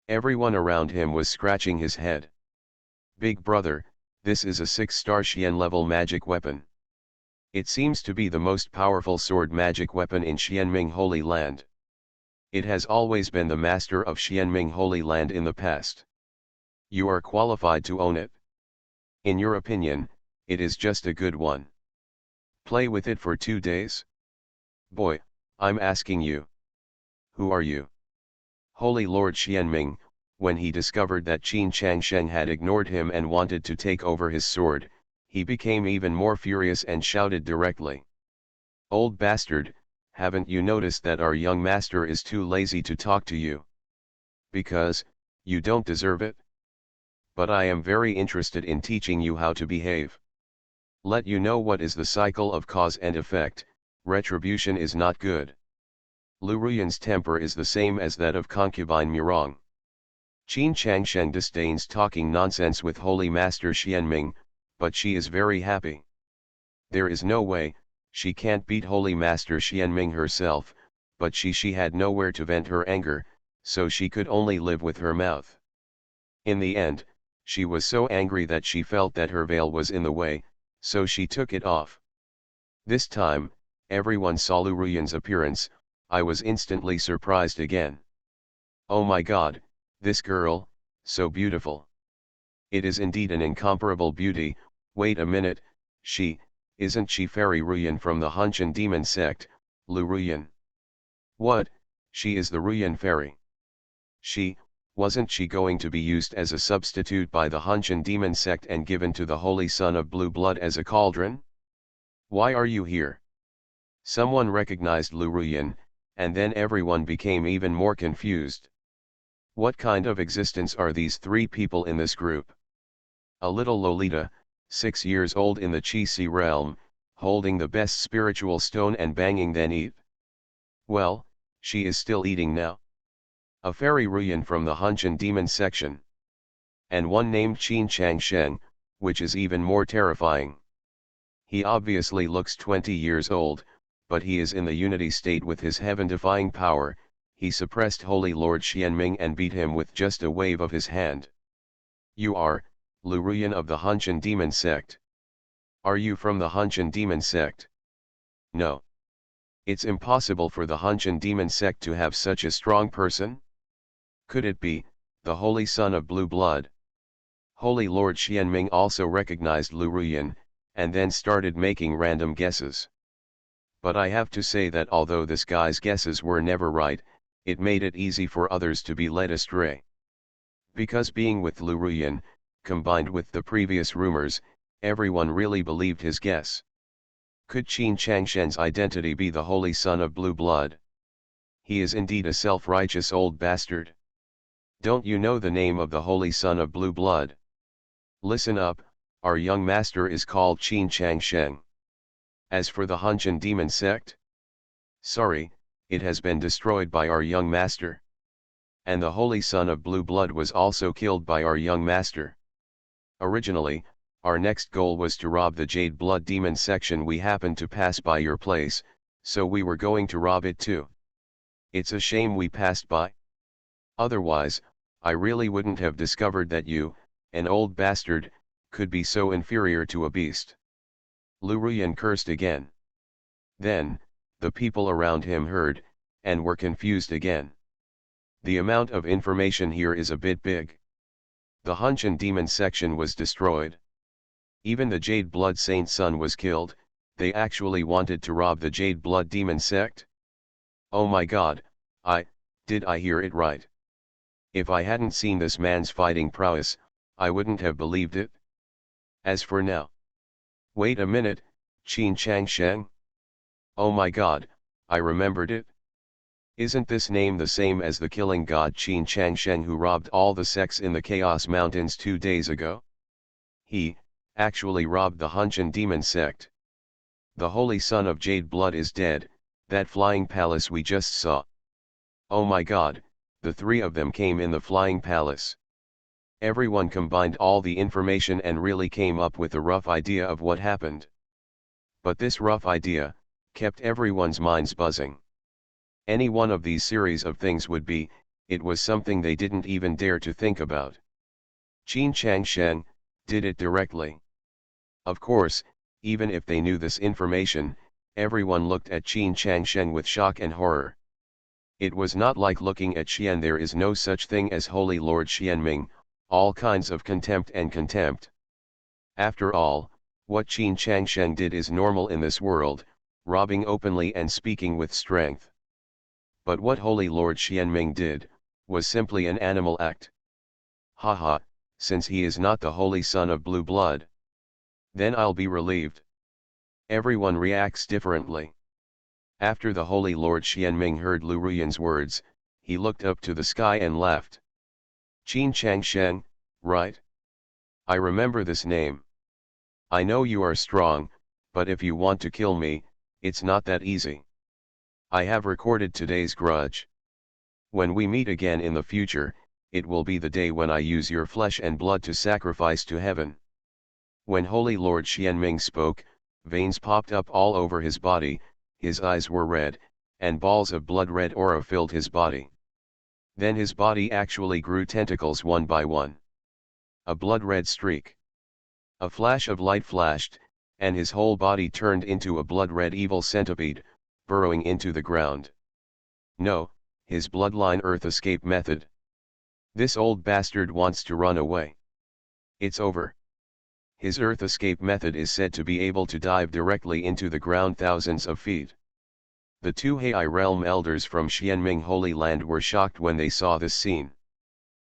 Everyone around him was scratching his head. Big brother, this is a 6-star Xian level magic weapon. It seems to be the most powerful sword magic weapon in Xianming Holy Land. It has always been the master of Xianming Holy Land in the past. You are qualified to own it. In your opinion, it is just a good one. Play with it for 2 days? Boy, I'm asking you. Who are you? Holy Lord Xianming, when he discovered that Qin Changsheng had ignored him and wanted to take over his sword, he became even more furious and shouted directly. Old bastard, haven't you noticed that our young master is too lazy to talk to you? Because, you don't deserve it? But I am very interested in teaching you how to behave. Let you know what is the cycle of cause and effect. Retribution is not good. Lu Ruyan's temper is the same as that of concubine Murong. Qin Changshen disdains talking nonsense with Holy Master Xianming, but she is very happy. There is no way, she can't beat Holy Master Xianming herself, but she had nowhere to vent her anger, so she could only live with her mouth. In the end, she was so angry that she felt that her veil was in the way, so she took it off. This time, everyone saw Lu Ruyan's appearance. I was instantly surprised again. Oh my God, this girl, so beautiful. It is indeed an incomparable beauty. Wait a minute, isn't she Fairy Ruyan from the Hunshan demon sect, Lu Ruyan? What, she is the Ruyan fairy? Wasn't she going to be used as a substitute by the Hunshan demon sect and given to the Holy Son of Blue Blood as a cauldron? Why are you here? Someone recognized Lu Ruyan, and then everyone became even more confused. What kind of existence are these 3 people in this group? A little Lolita, 6 years old in the Qi realm, holding the best spiritual stone and banging then eat. Well, she is still eating now. A fairy Ruyan from the Hunshan demon section. And one named Qin Changsheng, which is even more terrifying. He obviously looks 20 years old, but he is in the unity state with his heaven-defying power. He suppressed Holy Lord Xianming and beat him with just a wave of his hand. You are, Lu Ruyan of the Hunshan demon sect. Are you from the Hunshan demon sect? No. It's impossible for the Hunshan demon sect to have such a strong person? Could it be, the Holy Son of Blue Blood? Holy Lord Xianming also recognized Lu Ruyan, and then started making random guesses. But I have to say that although this guy's guesses were never right, it made it easy for others to be led astray. Because being with Lu Ruyan, combined with the previous rumors, everyone really believed his guess. Could Qin Changshen's identity be the holy son of blue blood? He is indeed a self-righteous old bastard. Don't you know the name of the holy son of blue blood? Listen up, our young master is called Qin Changshen. As for the Hunshan demon sect? Sorry, it has been destroyed by our young master. And the holy son of blue blood was also killed by our young master. Originally, our next goal was to rob the Jade Blood Demon section. We happened to pass by your place, so we were going to rob it too. It's a shame we passed by. Otherwise, I really wouldn't have discovered that you, an old bastard, could be so inferior to a beast. Lu Ruyan cursed again. Then, the people around him heard, and were confused again. The amount of information here is a bit big. The Hunshan demon section was destroyed. Even the Jade Blood Saint's son was killed. They actually wanted to rob the Jade Blood demon sect? Oh my god, did I hear it right? If I hadn't seen this man's fighting prowess, I wouldn't have believed it. As for now. Wait a minute, Qin Changshen? Oh my god, I remembered it. Isn't this name the same as the killing god Qin Changshen who robbed all the sects in the Chaos Mountains 2 days ago? He, actually robbed the Hunshan demon sect. The holy son of Jade Blood is dead, that flying palace we just saw. Oh my god, the 3 of them came in the flying palace. Everyone combined all the information and really came up with a rough idea of what happened. But this rough idea kept everyone's minds buzzing. Any one of these series of things would be, it was something they didn't even dare to think about. Qin Changshen did it directly. Of course, even if they knew this information, everyone looked at Qin Changshen with shock and horror. It was not like looking at Xian. There is no such thing as Holy Lord Xianming, all kinds of contempt and contempt. After all, what Qin Changshen did is normal in this world, robbing openly and speaking with strength. But what Holy Lord Xianming did, was simply an animal act. Haha, since he is not the holy son of blue blood. Then I'll be relieved. Everyone reacts differently. After the Holy Lord Xianming heard Lu Ruyan's words, he looked up to the sky and laughed. Qin Changshen, right? I remember this name. I know you are strong, but if you want to kill me, it's not that easy. I have recorded today's grudge. When we meet again in the future, it will be the day when I use your flesh and blood to sacrifice to heaven. When Holy Lord Xianming spoke, veins popped up all over his body, his eyes were red, and balls of blood-red aura filled his body. Then his body actually grew tentacles one by one. A blood-red streak. A flash of light flashed, and his whole body turned into a blood-red evil centipede, burrowing into the ground. No, his bloodline earth escape method. This old bastard wants to run away. It's over. His earth escape method is said to be able to dive directly into the ground thousands of feet. The 2 Hei realm elders from Xianming Holy Land were shocked when they saw this scene.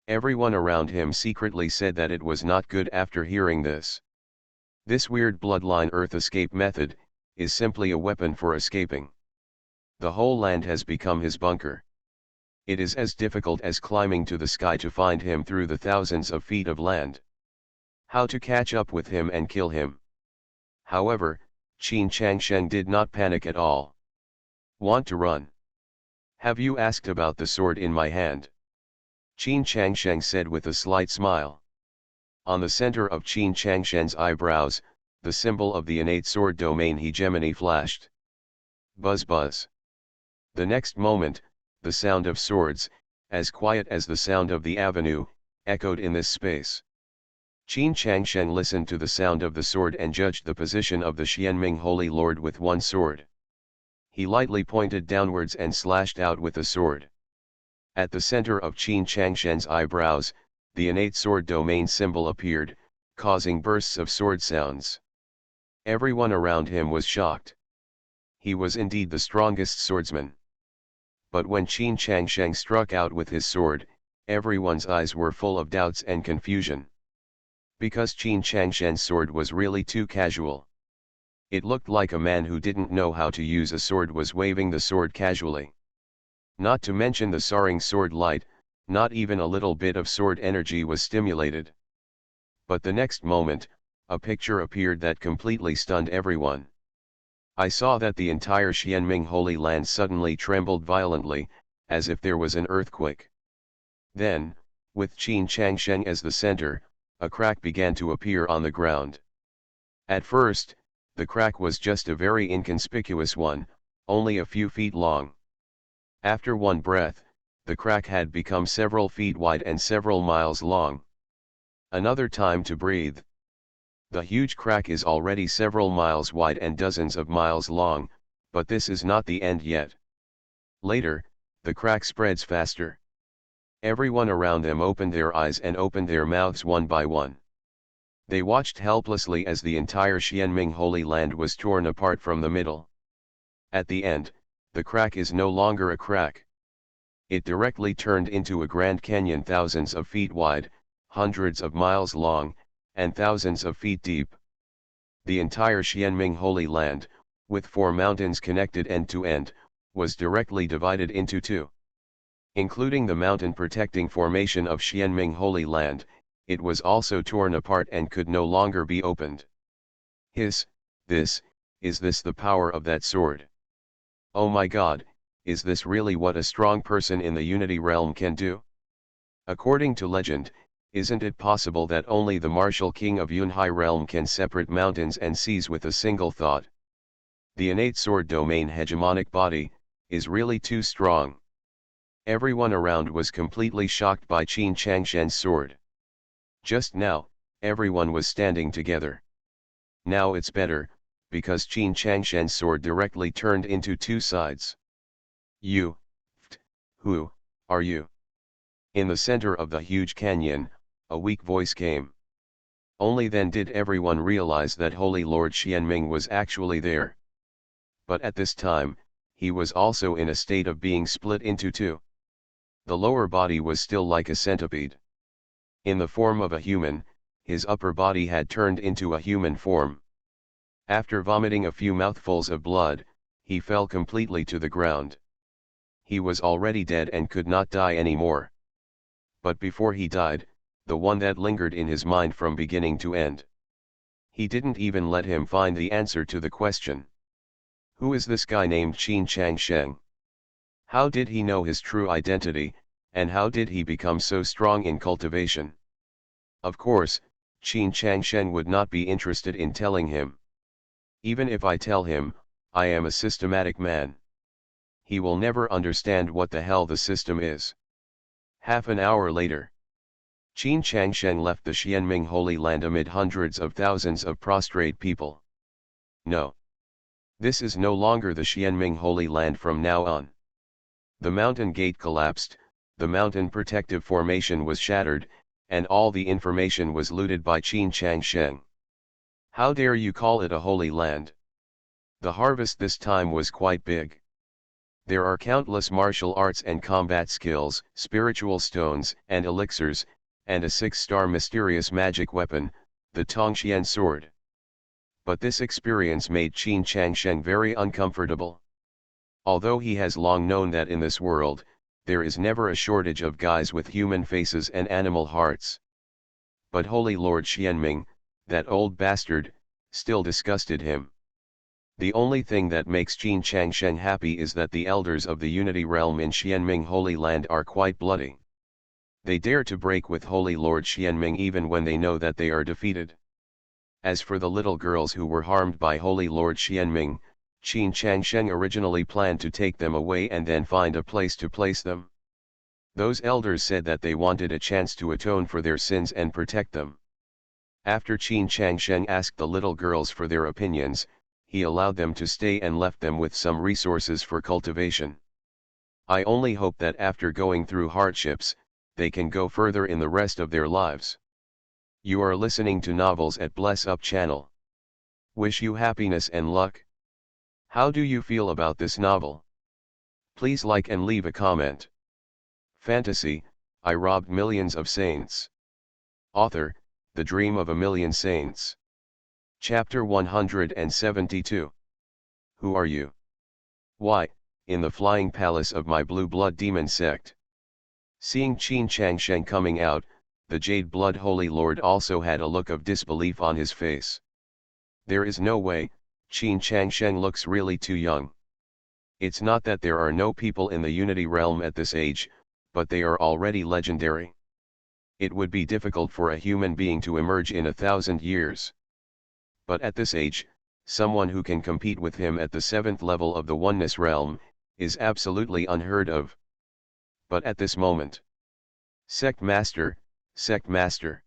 Everyone around him secretly said that it was not good after hearing this. This weird bloodline earth escape method is simply a weapon for escaping. The whole land has become his bunker. It is as difficult as climbing to the sky to find him through the thousands of feet of land. How to catch up with him and kill him. However, Qin Changshen did not panic at all. Want to run? Have you asked about the sword in my hand? Qin Changshen said with a slight smile. On the center of Qin Changshen's eyebrows, the symbol of the innate sword domain hegemony flashed. Buzz buzz. The next moment, the sound of swords, as quiet as the sound of the avenue, echoed in this space. Qin Changshen listened to the sound of the sword and judged the position of the Xianming Holy Lord with one sword. He lightly pointed downwards and slashed out with the sword. At the center of Qin Changshen's eyebrows, the innate sword domain symbol appeared, causing bursts of sword sounds. Everyone around him was shocked. He was indeed the strongest swordsman. But when Qin Changsheng struck out with his sword, everyone's eyes were full of doubts and confusion. Because Qin Changsheng's sword was really too casual. It looked like a man who didn't know how to use a sword was waving the sword casually. Not to mention the soaring sword light, not even a little bit of sword energy was stimulated. But the next moment, a picture appeared that completely stunned everyone. I saw that the entire Xianming Holy Land suddenly trembled violently, as if there was an earthquake. Then, with Qin Changsheng as the center, a crack began to appear on the ground. At first, the crack was just a very inconspicuous one, only a few feet long. After one breath, the crack had become several feet wide and several miles long. Another time to breathe. The huge crack is already several miles wide and dozens of miles long, but this is not the end yet. Later, the crack spreads faster. Everyone around them opened their eyes and opened their mouths one by one. They watched helplessly as the entire Xianming Holy Land was torn apart from the middle. At the end, the crack is no longer a crack. It directly turned into a Grand Canyon thousands of feet wide, hundreds of miles long, and thousands of feet deep. The entire Xianming Holy Land, with 4 mountains connected end to end, was directly divided into 2. Including the mountain protecting formation of Xianming Holy Land, it was also torn apart and could no longer be opened. Is this the power of that sword? Oh my God, is this really what a strong person in the Unity realm can do? According to legend, isn't it possible that only the martial king of Yunhai realm can separate mountains and seas with a single thought? The innate sword domain hegemonic body is really too strong. Everyone around was completely shocked by Qin Changsheng's sword. Just now, everyone was standing together. Now it's better, because Qin Changsheng's sword directly turned into 2 sides. Who are you? In the center of the huge canyon, a weak voice came. Only then did everyone realize that Holy Lord Xianming was actually there. But at this time, he was also in a state of being split into 2. The lower body was still like a centipede. In the form of a human, his upper body had turned into a human form. After vomiting a few mouthfuls of blood, he fell completely to the ground. He was already dead and could not die anymore. But before he died, the one that lingered in his mind from beginning to end. He didn't even let him find the answer to the question. Who is this guy named Qin Changsheng? How did he know his true identity, and how did he become so strong in cultivation? Of course, Qin Changsheng would not be interested in telling him. Even if I tell him, I am a systematic man. He will never understand what the hell the system is. Half an hour later, Qin Changsheng left the Xianming Holy Land amid hundreds of thousands of prostrate people. No. This is no longer the Xianming Holy Land from now on. The mountain gate collapsed, the mountain protective formation was shattered, and all the information was looted by Qin Changsheng. How dare you call it a holy land? The harvest this time was quite big. There are countless martial arts and combat skills, spiritual stones and elixirs, and a 6-star mysterious magic weapon, the Tongxian sword. But this experience made Qin Changsheng very uncomfortable. Although he has long known that in this world, there is never a shortage of guys with human faces and animal hearts. But Holy Lord Xianming, that old bastard, still disgusted him. The only thing that makes Qin Changsheng happy is that the elders of the Unity realm in Xianming Holy Land are quite bloody. They dare to break with Holy Lord Xianming even when they know that they are defeated. As for the little girls who were harmed by Holy Lord Xianming, Qin Changsheng originally planned to take them away and then find a place to place them. Those elders said that they wanted a chance to atone for their sins and protect them. After Qin Changsheng asked the little girls for their opinions, he allowed them to stay and left them with some resources for cultivation. I only hope that after going through hardships, they can go further in the rest of their lives. You are listening to Novels at Bless Up channel. Wish you happiness and luck. How do you feel about this novel? Please like and leave a comment. Fantasy, I Robbed Millions of Saints. Author, The Dream of a Million Saints. Chapter 172. Who are you? Why, in the flying palace of my blue blood demon sect. Seeing Qin Changsheng coming out, the Jade Blood Holy Lord also had a look of disbelief on his face. There is no way, Qin Changsheng looks really too young. It's not that there are no people in the Unity realm at this age, but they are already legendary. It would be difficult for a human being to emerge in 1,000 years. But at this age, someone who can compete with him at the 7th level of the Oneness realm, is absolutely unheard of. But at this moment, Sect Master, Sect Master.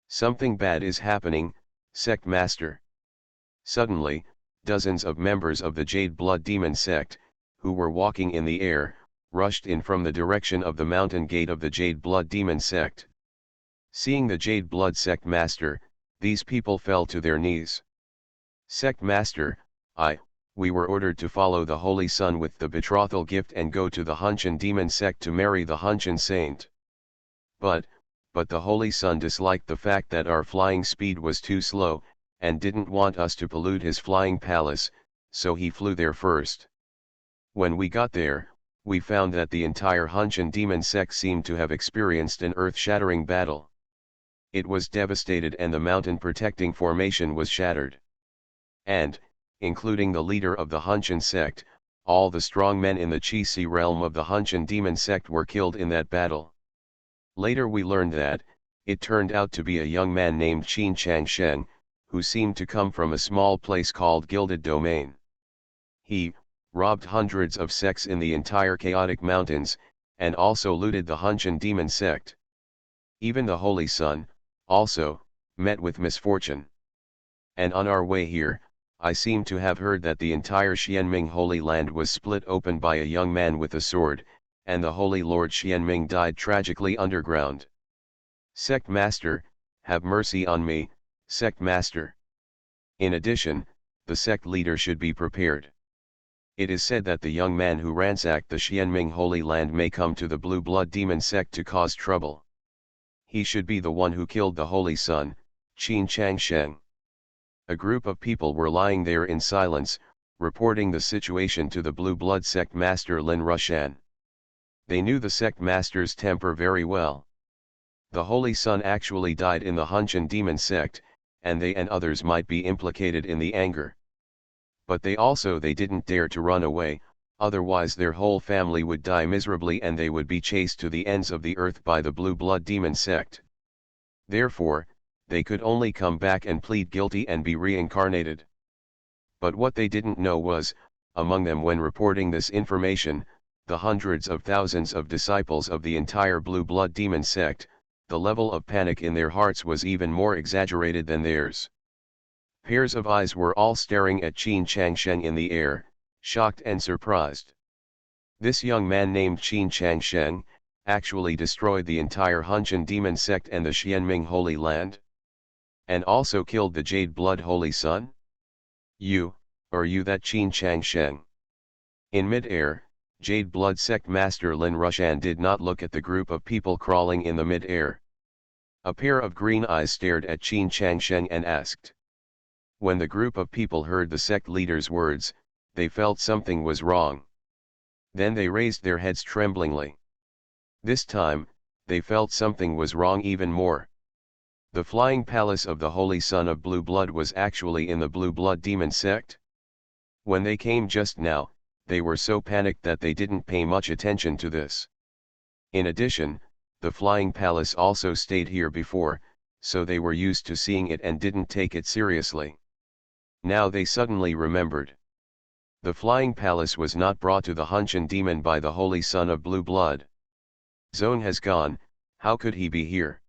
Something bad is happening, Sect Master. Suddenly, dozens of members of the Jade Blood Demon sect, who were walking in the air, rushed in from the direction of the mountain gate of the Jade Blood Demon sect. Seeing the Jade Blood Sect Master, these people fell to their knees. Sect Master, we were ordered to follow the Holy Sun with the betrothal gift and go to the Hunshan Demon sect to marry the Hunshan Saint. But the Holy Sun disliked the fact that our flying speed was too slow, and didn't want us to pollute his flying palace, so he flew there first. When we got there, we found that the entire Hunshan demon sect seemed to have experienced an earth-shattering battle. It was devastated and the mountain protecting formation was shattered. And, including the leader of the Hunshan sect, all the strong men in the Qi realm of the Hunshan demon sect were killed in that battle. Later we learned that, it turned out to be a young man named Qin Changsheng, who seemed to come from a small place called Gilded Domain. He robbed hundreds of sects in the entire Chaotic Mountains, and also looted the Hunshan demon sect. Even the Holy Sun, also, met with misfortune. And on our way here, I seem to have heard that the entire Xianming Holy Land was split open by a young man with a sword, and the Holy Lord Xianming died tragically underground. Sect Master, have mercy on me, Sect Master. In addition, the sect leader should be prepared. It is said that the young man who ransacked the Xianming Holy Land may come to the Blue Blood Demon sect to cause trouble. He should be the one who killed the Holy Sun, Qin Changsheng. A group of people were lying there in silence, reporting the situation to the Blue Blood sect master Lin Rushan. They knew the sect master's temper very well. The Holy Sun actually died in the Hunshan demon sect, and they and others might be implicated in the anger. But they didn't dare to run away, otherwise their whole family would die miserably and they would be chased to the ends of the earth by the Blue Blood Demon sect. Therefore, they could only come back and plead guilty and be reincarnated. But what they didn't know was, among them when reporting this information, the hundreds of thousands of disciples of the entire Blue Blood Demon sect, the level of panic in their hearts was even more exaggerated than theirs. Pairs of eyes were all staring at Qin Changsheng in the air, shocked and surprised. This young man named Qin Changsheng, actually destroyed the entire Hunshan demon sect and the Xianming Holy Land? And also killed the Jade Blood Holy Sun? Are you that Qin Changsheng? In mid-air, Jade Blood sect master Lin Rushan did not look at the group of people crawling in the mid-air. A pair of green eyes stared at Qin Changsheng and asked. When the group of people heard the sect leader's words, they felt something was wrong. Then they raised their heads tremblingly. This time, they felt something was wrong even more. The flying palace of the Holy Son of Blue Blood was actually in the Blue Blood Demon sect. When they came just now, they were so panicked that they didn't pay much attention to this. In addition, the flying palace also stayed here before, so they were used to seeing it and didn't take it seriously. Now they suddenly remembered. The flying palace was not brought to the Hunshan demon by the Holy Son of Blue Blood. Zone has gone, how could he be here?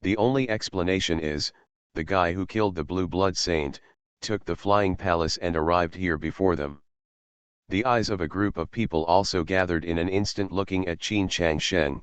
The only explanation is, the guy who killed the Blue Blood Saint, took the flying palace and arrived here before them. The eyes of a group of people also gathered in an instant looking at Qin Changsheng,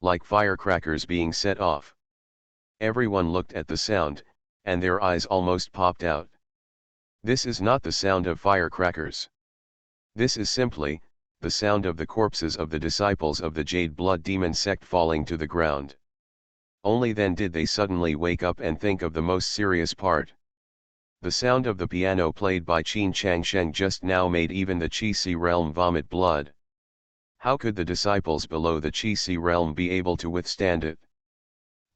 like firecrackers being set off. Everyone looked at the sound, and their eyes almost popped out. This is not the sound of firecrackers. This is simply the sound of the corpses of the disciples of the Jade Blood Demon sect falling to the ground. Only then did they suddenly wake up and think of the most serious part. The sound of the piano played by Qin Changsheng just now made even the Qi realm vomit blood. How could the disciples below the Qi realm be able to withstand it?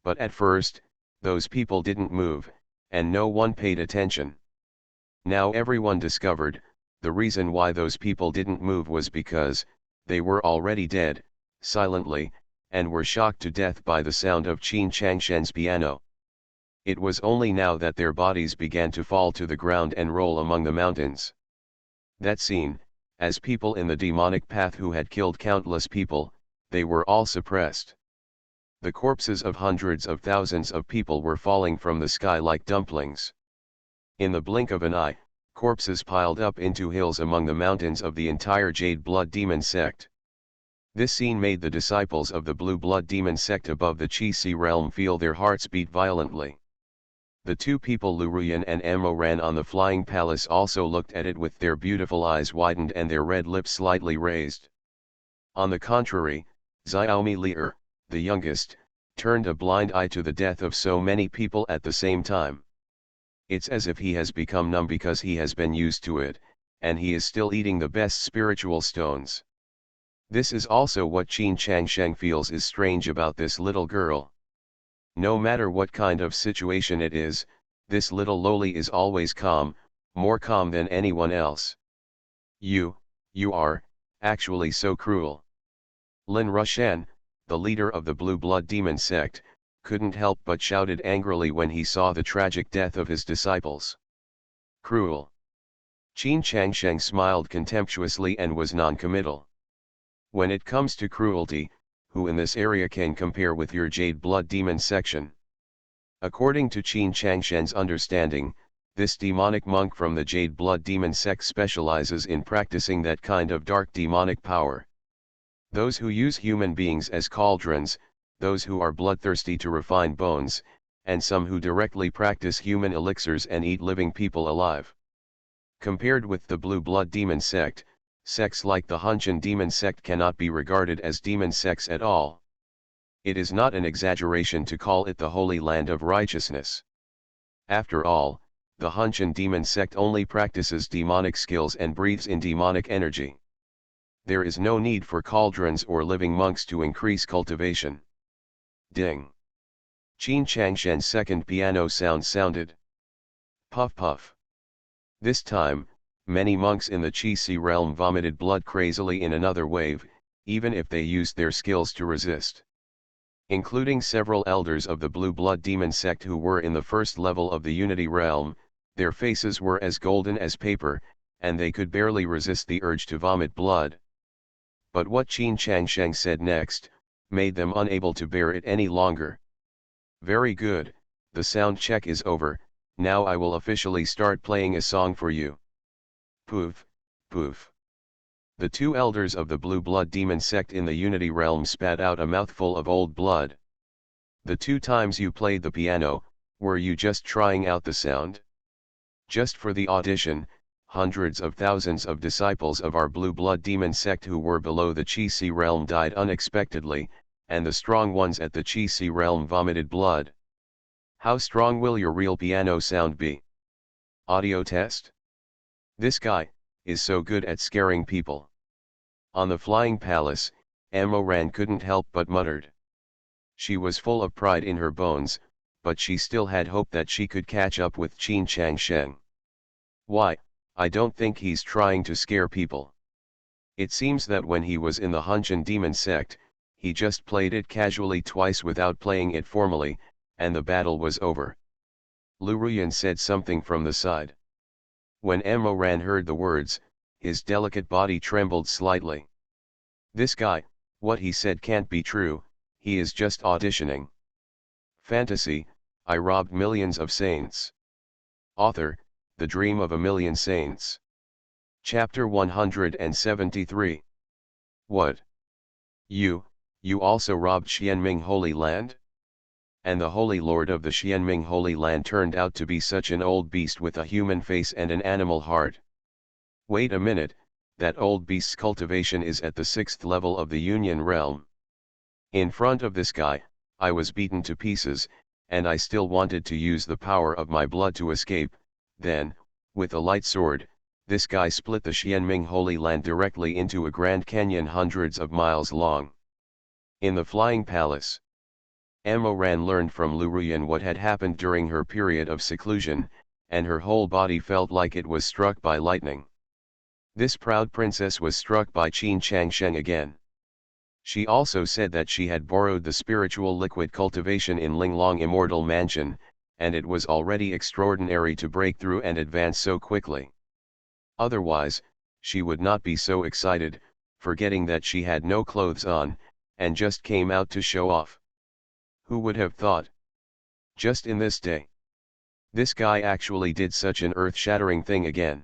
But at first, those people didn't move, and no one paid attention. Now everyone discovered, the reason why those people didn't move was because they were already dead, silently, and were shocked to death by the sound of Qin Changsheng's piano. It was only now that their bodies began to fall to the ground and roll among the mountains. That scene, as people in the demonic path who had killed countless people, they were all suppressed. The corpses of hundreds of thousands of people were falling from the sky like dumplings. In the blink of an eye, corpses piled up into hills among the mountains of the entire Jade Blood Demon sect. This scene made the disciples of the Blue Blood Demon sect above the Qi realm feel their hearts beat violently. The two people Lu Ruyan and Mo Ran on the flying palace also looked at it with their beautiful eyes widened and their red lips slightly raised. On the contrary, Xiaomi Li'er, the youngest, turned a blind eye to the death of so many people at the same time. It's as if he has become numb because he has been used to it, and he is still eating the best spiritual stones. This is also what Qin Changsheng feels is strange about this little girl. No matter what kind of situation it is, this little loli is always calm, more calm than anyone else. You are, actually so cruel. Lin Rushan, the leader of the Blue Blood Demon sect, couldn't help but shouted angrily when he saw the tragic death of his disciples. Cruel. Qin Changsheng smiled contemptuously and was non-committal. When it comes to cruelty, who in this area can compare with your Jade Blood Demon section? According to Qin Changsheng's understanding, this demonic monk from the Jade Blood Demon sect specializes in practicing that kind of dark demonic power. Those who use human beings as cauldrons, those who are bloodthirsty to refine bones, and some who directly practice human elixirs and eat living people alive. Compared with the Blue Blood Demon sect, sects like the Hunshan Demon sect cannot be regarded as demon sects at all. It is not an exaggeration to call it the Holy Land of Righteousness. After all, the Hunshan Demon sect only practices demonic skills and breathes in demonic energy. There is no need for cauldrons or living monks to increase cultivation. Ding! Qin Changshen's second piano sound sounded. Puff puff. This time, many monks in the Qi realm vomited blood crazily in another wave, even if they used their skills to resist. Including several elders of the Blue Blood Demon sect who were in the first level of the Unity realm, their faces were as golden as paper, and they could barely resist the urge to vomit blood. But what Qin Changsheng said next, made them unable to bear it any longer. Very good, the sound check is over, now I will officially start playing a song for you. Poof, poof. The two elders of the Blue Blood Demon sect in the Unity realm spat out a mouthful of old blood. The 2 times you played the piano, were you just trying out the sound? Just for the audition, hundreds of thousands of disciples of our Blue Blood Demon sect who were below the Qi realm died unexpectedly, and the strong ones at the Qi realm vomited blood. How strong will your real piano sound be? Audio test? This guy is so good at scaring people. On the flying palace, Mo Ran couldn't help but muttered. She was full of pride in her bones, but she still had hope that she could catch up with Qin Changsheng. Why, I don't think he's trying to scare people. It seems that when he was in the Hunshan Demon sect, he just played it casually twice without playing it formally, and the battle was over. Lu Ruyan said something from the side. When Mo Ran heard the words, his delicate body trembled slightly. This guy, what he said can't be true, he is just auditioning. Fantasy, I robbed millions of saints. Author, The Dream of a Million Saints. Chapter 173. What? You You also robbed Xianming Holy Land? And the Holy Lord of the Xianming Holy Land turned out to be such an old beast with a human face and an animal heart. Wait a minute, that old beast's cultivation is at the 6th level of the Union realm. In front of this guy, I was beaten to pieces, and I still wanted to use the power of my blood to escape. Then, with a light sword, this guy split the Xianming Holy Land directly into a Grand Canyon hundreds of miles long. In the Flying Palace, Amo Ran learned from Lu Ruyan what had happened during her period of seclusion, and her whole body felt like it was struck by lightning. This proud princess was struck by Qin Changsheng again. She also said that she had borrowed the spiritual liquid cultivation in Linglong Immortal Mansion, and it was already extraordinary to break through and advance so quickly. Otherwise, she would not be so excited, forgetting that she had no clothes on, and just came out to show off. Who would have thought? Just in this day, this guy actually did such an earth-shattering thing again.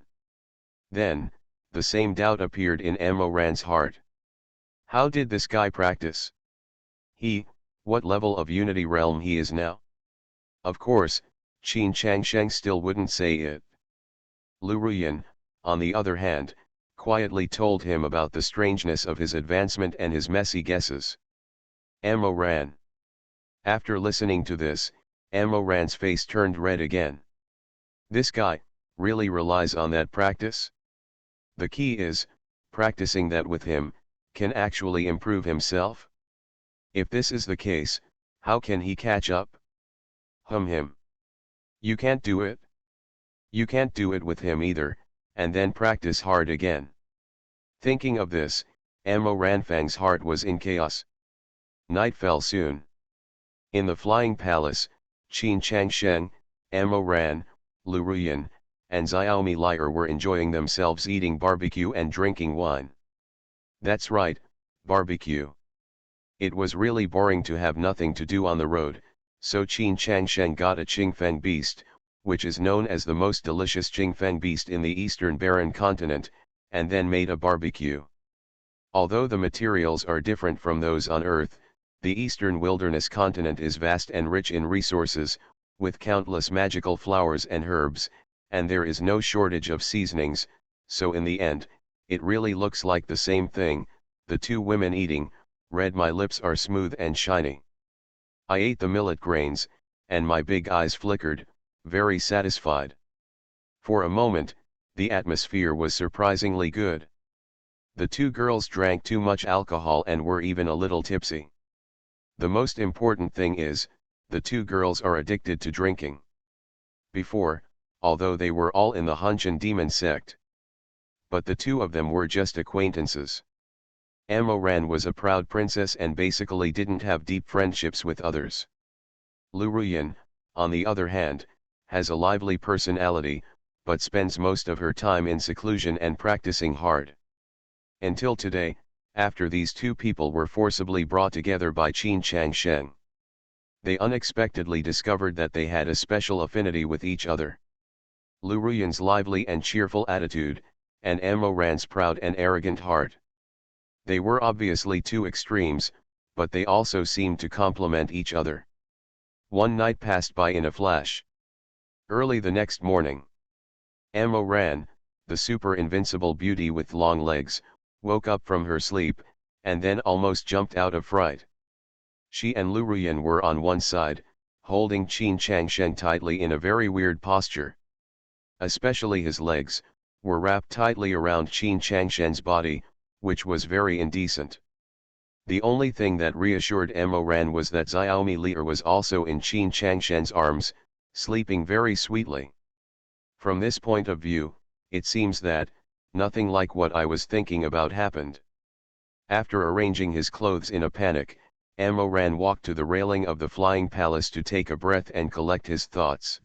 Then, the same doubt appeared in Amo Ran's heart. How did this guy practice? What level of Unity Realm he is now? Of course, Qin Changsheng still wouldn't say it. Lu Ruyan, on the other hand, quietly told him about the strangeness of his advancement and his messy guesses. Amo Ran. After listening to this, Amo Ran's face turned red again. This guy really relies on that practice? The key is, practicing that with him, can actually improve himself? If this is the case, how can he catch up? Him. You can't do it. You can't do it with him either, and then practice hard again. Thinking of this, Amo Ranfang's heart was in chaos. Night fell soon. In the Flying Palace, Qin Changsheng, Amo Ran, Lu Ruyan, and Xiaomi Lier were enjoying themselves eating barbecue and drinking wine. That's right, barbecue. It was really boring to have nothing to do on the road, so Qin Changsheng got a Qingfeng beast, which is known as the most delicious Qingfeng beast in the Eastern Barren continent, and then made a barbecue. Although the materials are different from those on Earth, the Eastern Wilderness continent is vast and rich in resources, with countless magical flowers and herbs, and there is no shortage of seasonings, so in the end, it really looks like the same thing. The two women eating, read my lips are smooth and shiny. I ate the millet grains, and my big eyes flickered, very satisfied. For a moment, the atmosphere was surprisingly good. The two girls drank too much alcohol and were even a little tipsy. The most important thing is, the two girls are addicted to drinking. Before, although they were all in the Hunshan demon sect, but the two of them were just acquaintances. Amo Ran was a proud princess and basically didn't have deep friendships with others. Lu Ruyan, on the other hand, has a lively personality, but spends most of her time in seclusion and practicing hard. Until today, after these two people were forcibly brought together by Qin Changsheng. They unexpectedly discovered that they had a special affinity with each other. Lu Ruyan's lively and cheerful attitude, and Amo Ran's proud and arrogant heart. They were obviously two extremes, but they also seemed to complement each other. One night passed by in a flash. Early the next morning, Amo Ran, the super invincible beauty with long legs, woke up from her sleep, and then almost jumped out of fright. She and Lu Ruyan were on one side, holding Qin Changsheng tightly in a very weird posture. Especially his legs, were wrapped tightly around Qin Changsheng's body, which was very indecent. The only thing that reassured Amo Ran was that Xiaomi Lier was also in Qin Changsheng's arms, sleeping very sweetly. From this point of view, it seems that, nothing like what I was thinking about happened. After arranging his clothes in a panic, Amo Ran walked to the railing of the Flying Palace to take a breath and collect his thoughts.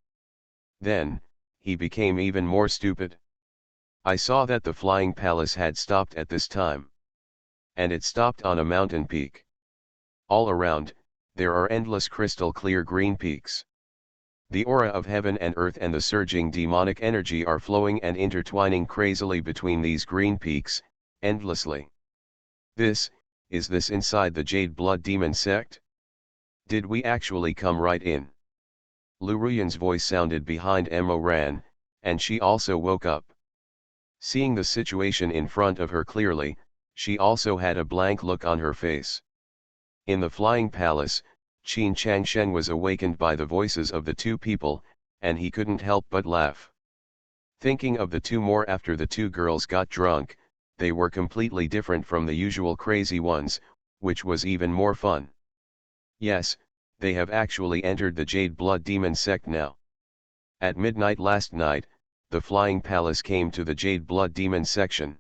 Then, he became even more stupid. I saw that the Flying Palace had stopped at this time. And it stopped on a mountain peak. All around, there are endless crystal clear green peaks. The aura of heaven and earth and the surging demonic energy are flowing and intertwining crazily between these green peaks, endlessly. This, is this inside the Jade Blood Demon sect? Did we actually come right in? Lu Ruyan's voice sounded behind Emo Ran, and she also woke up. Seeing the situation in front of her clearly, she also had a blank look on her face. In the flying palace, Qin Changshen was awakened by the voices of the two people, and he couldn't help but laugh. Thinking of the two more after the two girls got drunk, they were completely different from the usual crazy ones, which was even more fun. Yes, they have actually entered the Jade Blood Demon sect now. At midnight last night, the Flying Palace came to the Jade Blood Demon section.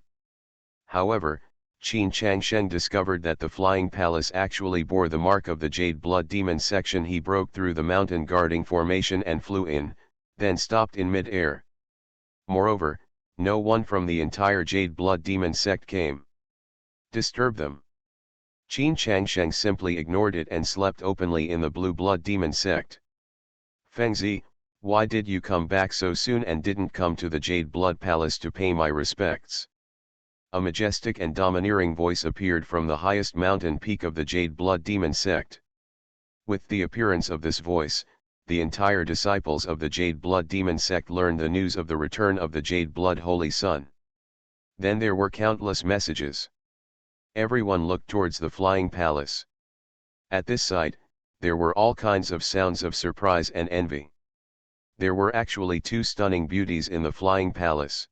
However, Qin Changshen discovered that the Flying Palace actually bore the mark of the Jade Blood Demon section. He broke through the mountain guarding formation and flew in, then stopped in mid-air. Moreover, no one from the entire Jade Blood Demon sect came. Disturb them. Qin Changshen simply ignored it and slept openly in the Blue Blood Demon sect. Fengzi, why did you come back so soon and didn't come to the Jade Blood Palace to pay my respects? A majestic and domineering voice appeared from the highest mountain peak of the Jade Blood Demon sect. With the appearance of this voice, the entire disciples of the Jade Blood Demon sect learned the news of the return of the Jade Blood Holy Sun. Then there were countless messages. Everyone looked towards the Flying Palace. At this sight, there were all kinds of sounds of surprise and envy. There were actually two stunning beauties in the Flying Palace.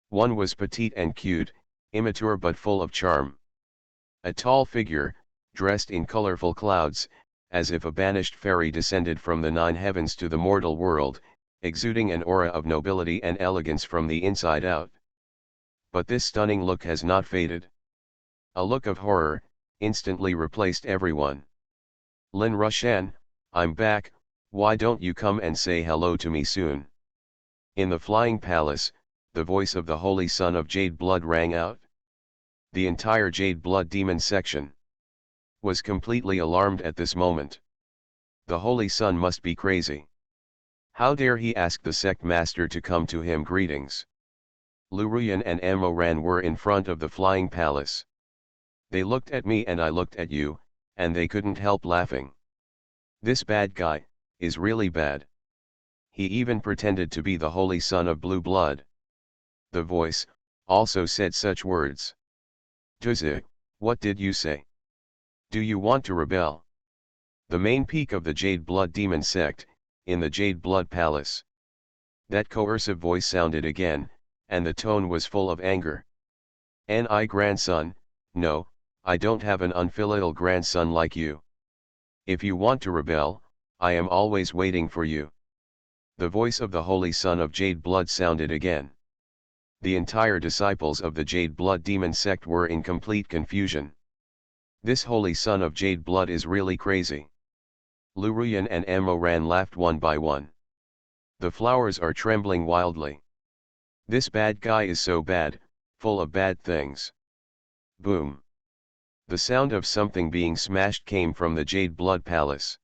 One was petite and cute, immature but full of charm. A tall figure, dressed in colorful clouds, as if a banished fairy descended from the nine heavens to the mortal world, exuding an aura of nobility and elegance from the inside out. But this stunning look has not faded. A look of horror instantly replaced everyone. Lin Rushan, I'm back, why don't you come and say hello to me soon? In the Flying Palace, the voice of the Holy Son of Jade Blood rang out. The entire Jade Blood Demon section was completely alarmed at this moment. The Holy Son must be crazy. How dare he ask the sect master to come to him? Greetings. Lu Ruyan and Emo Ran were in front of the Flying Palace. They looked at me and I looked at you, and they couldn't help laughing. This bad guy is really bad. He even pretended to be the Holy Son of Blue Blood. The voice also said such words. Duzi, what did you say? Do you want to rebel? The main peak of the Jade Blood Demon sect, in the Jade Blood Palace. That coercive voice sounded again, and the tone was full of anger. Ni grandson, no, I don't have an unfilial grandson like you. If you want to rebel, I am always waiting for you. The voice of the Holy Son of Jade Blood sounded again. The entire disciples of the Jade Blood Demon sect were in complete confusion. This Holy Son of Jade Blood is really crazy. Lu Ruyan and Emo Ran laughed one by one. The flowers are trembling wildly. This bad guy is so bad, full of bad things. Boom. The sound of something being smashed came from the Jade Blood Palace.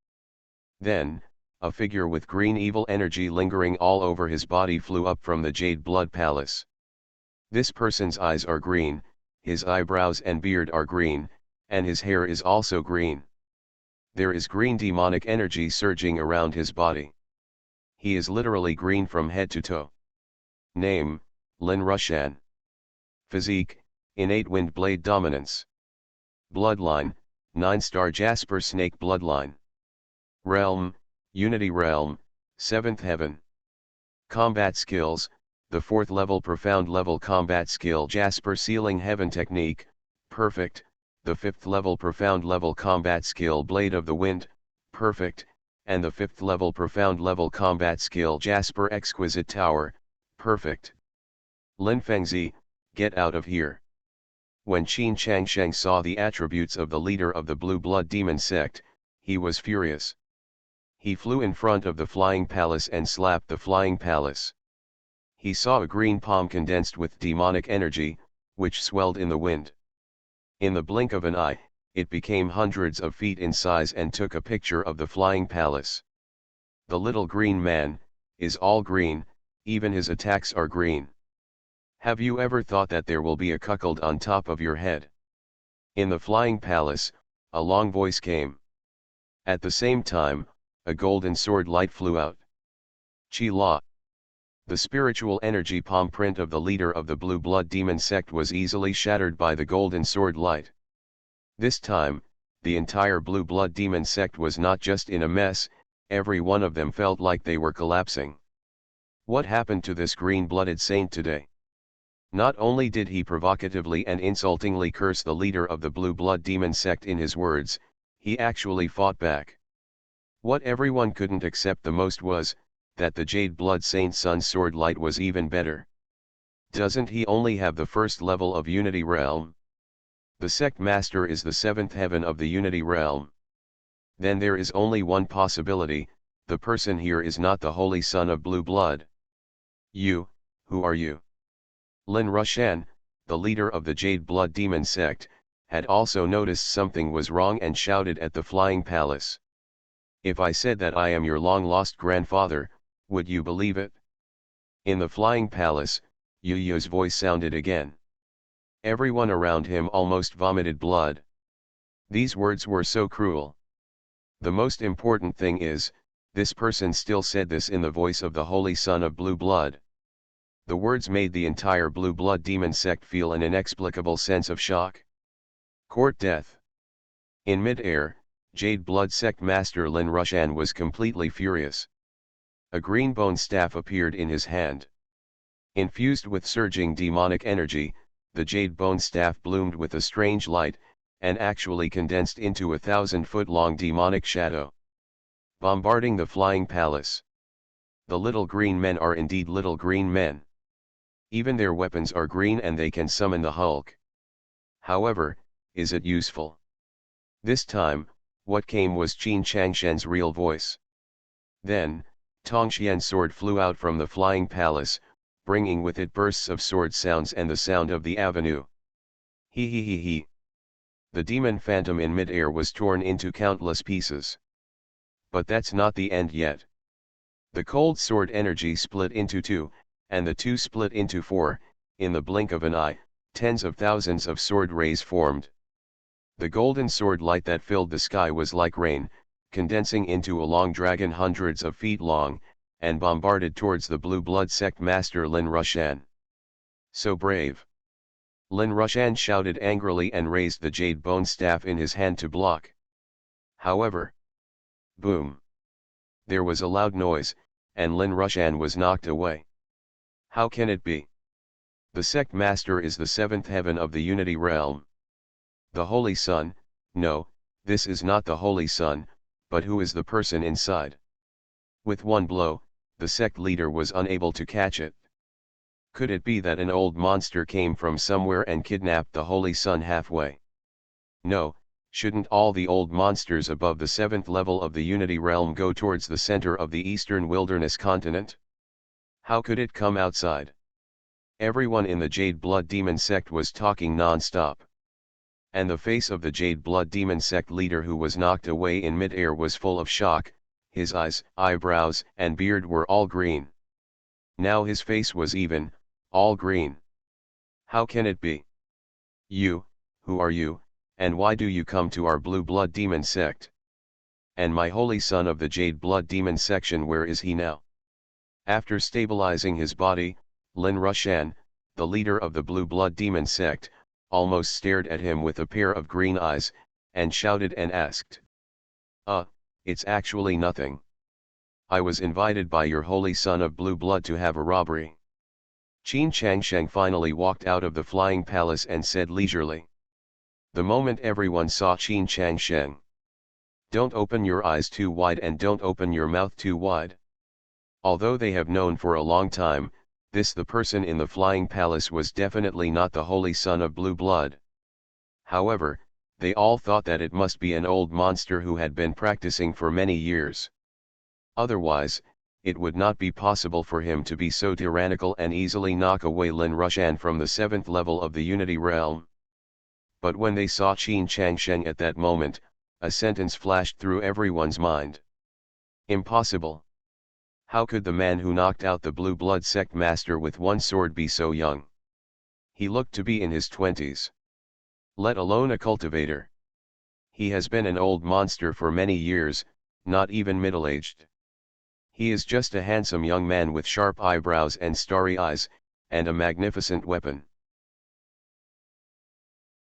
Then, a figure with green evil energy lingering all over his body flew up from the Jade Blood Palace. This person's eyes are green, his eyebrows and beard are green, and his hair is also green. There is green demonic energy surging around his body. He is literally green from head to toe. Name, Lin Rushan. Physique, innate wind blade dominance. Bloodline, 9-star Jasper Snake bloodline. Realm, Unity Realm, 7th Heaven. Combat skills, the 4th level profound level combat skill Jasper Sealing Heaven technique, perfect, the 5th level profound level combat skill Blade of the Wind, perfect, and the 5th level profound level combat skill Jasper Exquisite Tower, perfect. Lin Fengzi, get out of here. When Qin Changshen saw the attributes of the leader of the Blue Blood Demon sect, he was furious. He flew in front of the Flying Palace and slapped the Flying Palace. He saw a green palm condensed with demonic energy, which swelled in the wind. In the blink of an eye, it became hundreds of feet in size and took a picture of the Flying Palace. The little green man is all green, even his attacks are green. Have you ever thought that there will be a cuckold on top of your head? In the flying palace, a long voice came. At the same time, a golden sword light flew out. Chi La. The spiritual energy palm print of the leader of the Blue Blood Demon sect was easily shattered by the golden sword light. This time, the entire Blue Blood Demon sect was not just in a mess, every one of them felt like they were collapsing. What happened to this green-blooded saint today? Not only did he provocatively and insultingly curse the leader of the Blue Blood Demon sect in his words, he actually fought back. What everyone couldn't accept the most was, that the Jade Blood Saint's son's sword light was even better. Doesn't he only have the first level of Unity Realm? The sect master is the seventh heaven of the Unity Realm. Then there is only one possibility, the person here is not the Holy Son of Blue Blood. You, who are you? Lin Rushan, the leader of the Jade Blood Demon sect, had also noticed something was wrong and shouted at the flying palace. If I said that I am your long-lost grandfather, would you believe it? In the flying palace, Yu Yu's voice sounded again. Everyone around him almost vomited blood. These words were so cruel. The most important thing is, this person still said this in the voice of the Holy Son of Blue Blood. The words made the entire Blue Blood Demon sect feel an inexplicable sense of shock. Court death. In mid-air, Jade Blood sect master Lin Rushan was completely furious. A green bone staff appeared in his hand. Infused with surging demonic energy, the jade bone staff bloomed with a strange light, and actually condensed into a 1,000-foot-long demonic shadow. Bombarding the flying palace. The little green men are indeed little green men. Even their weapons are green and they can summon the Hulk. However, is it useful? This time, what came was Qin Changshen's real voice. Then, Tongxian's sword flew out from the flying palace, bringing with it bursts of sword sounds and the sound of the avenue. He he he he. The demon phantom in mid-air was torn into countless pieces. But that's not the end yet. The cold sword energy split into two, and the two split into four. In the blink of an eye, tens of thousands of sword rays formed. The golden sword light that filled the sky was like rain, condensing into a long dragon hundreds of feet long, and bombarded towards the Blue Blood sect master Lin Rushan. So brave! Lin Rushan shouted angrily and raised the jade bone staff in his hand to block. However, boom! There was a loud noise, and Lin Rushan was knocked away. How can it be? The sect master is the seventh heaven of the Unity Realm. The Holy Son? No, this is not the Holy Son, but who is the person inside? With one blow, the sect leader was unable to catch it. Could it be that an old monster came from somewhere and kidnapped the Holy Son halfway? No, shouldn't all the old monsters above the seventh level of the Unity Realm go towards the center of the Eastern Wilderness continent? How could it come outside? Everyone in the Jade Blood Demon sect was talking non-stop. And the face of the Jade Blood Demon sect leader who was knocked away in mid-air was full of shock, his eyes, eyebrows, and beard were all green. Now his face was even, all green. How can it be? You, who are you, and why do you come to our Blue Blood Demon sect? And my holy son of the Jade Blood Demon section, where is he now? After stabilizing his body, Lin Rushan, the leader of the Blue Blood Demon sect, almost stared at him with a pair of green eyes, and shouted and asked. It's actually nothing. I was invited by your holy son of Blue Blood to have a robbery. Qin Changsheng finally walked out of the flying palace and said leisurely. The moment everyone saw Qin Changsheng. Don't open your eyes too wide and don't open your mouth too wide. Although they have known for a long time, the person in the flying palace was definitely not the holy son of Blue Blood. However, they all thought that it must be an old monster who had been practicing for many years. Otherwise, it would not be possible for him to be so tyrannical and easily knock away Lin Rushan from the seventh level of the Unity Realm. But when they saw Qin Changsheng at that moment, a sentence flashed through everyone's mind. Impossible. How could the man who knocked out the Blue Blood sect master with one sword be so young? He looked to be in his 20s. let alone a cultivator. He has been an old monster for many years, not even middle-aged. He is just a handsome young man with sharp eyebrows and starry eyes, and a magnificent weapon.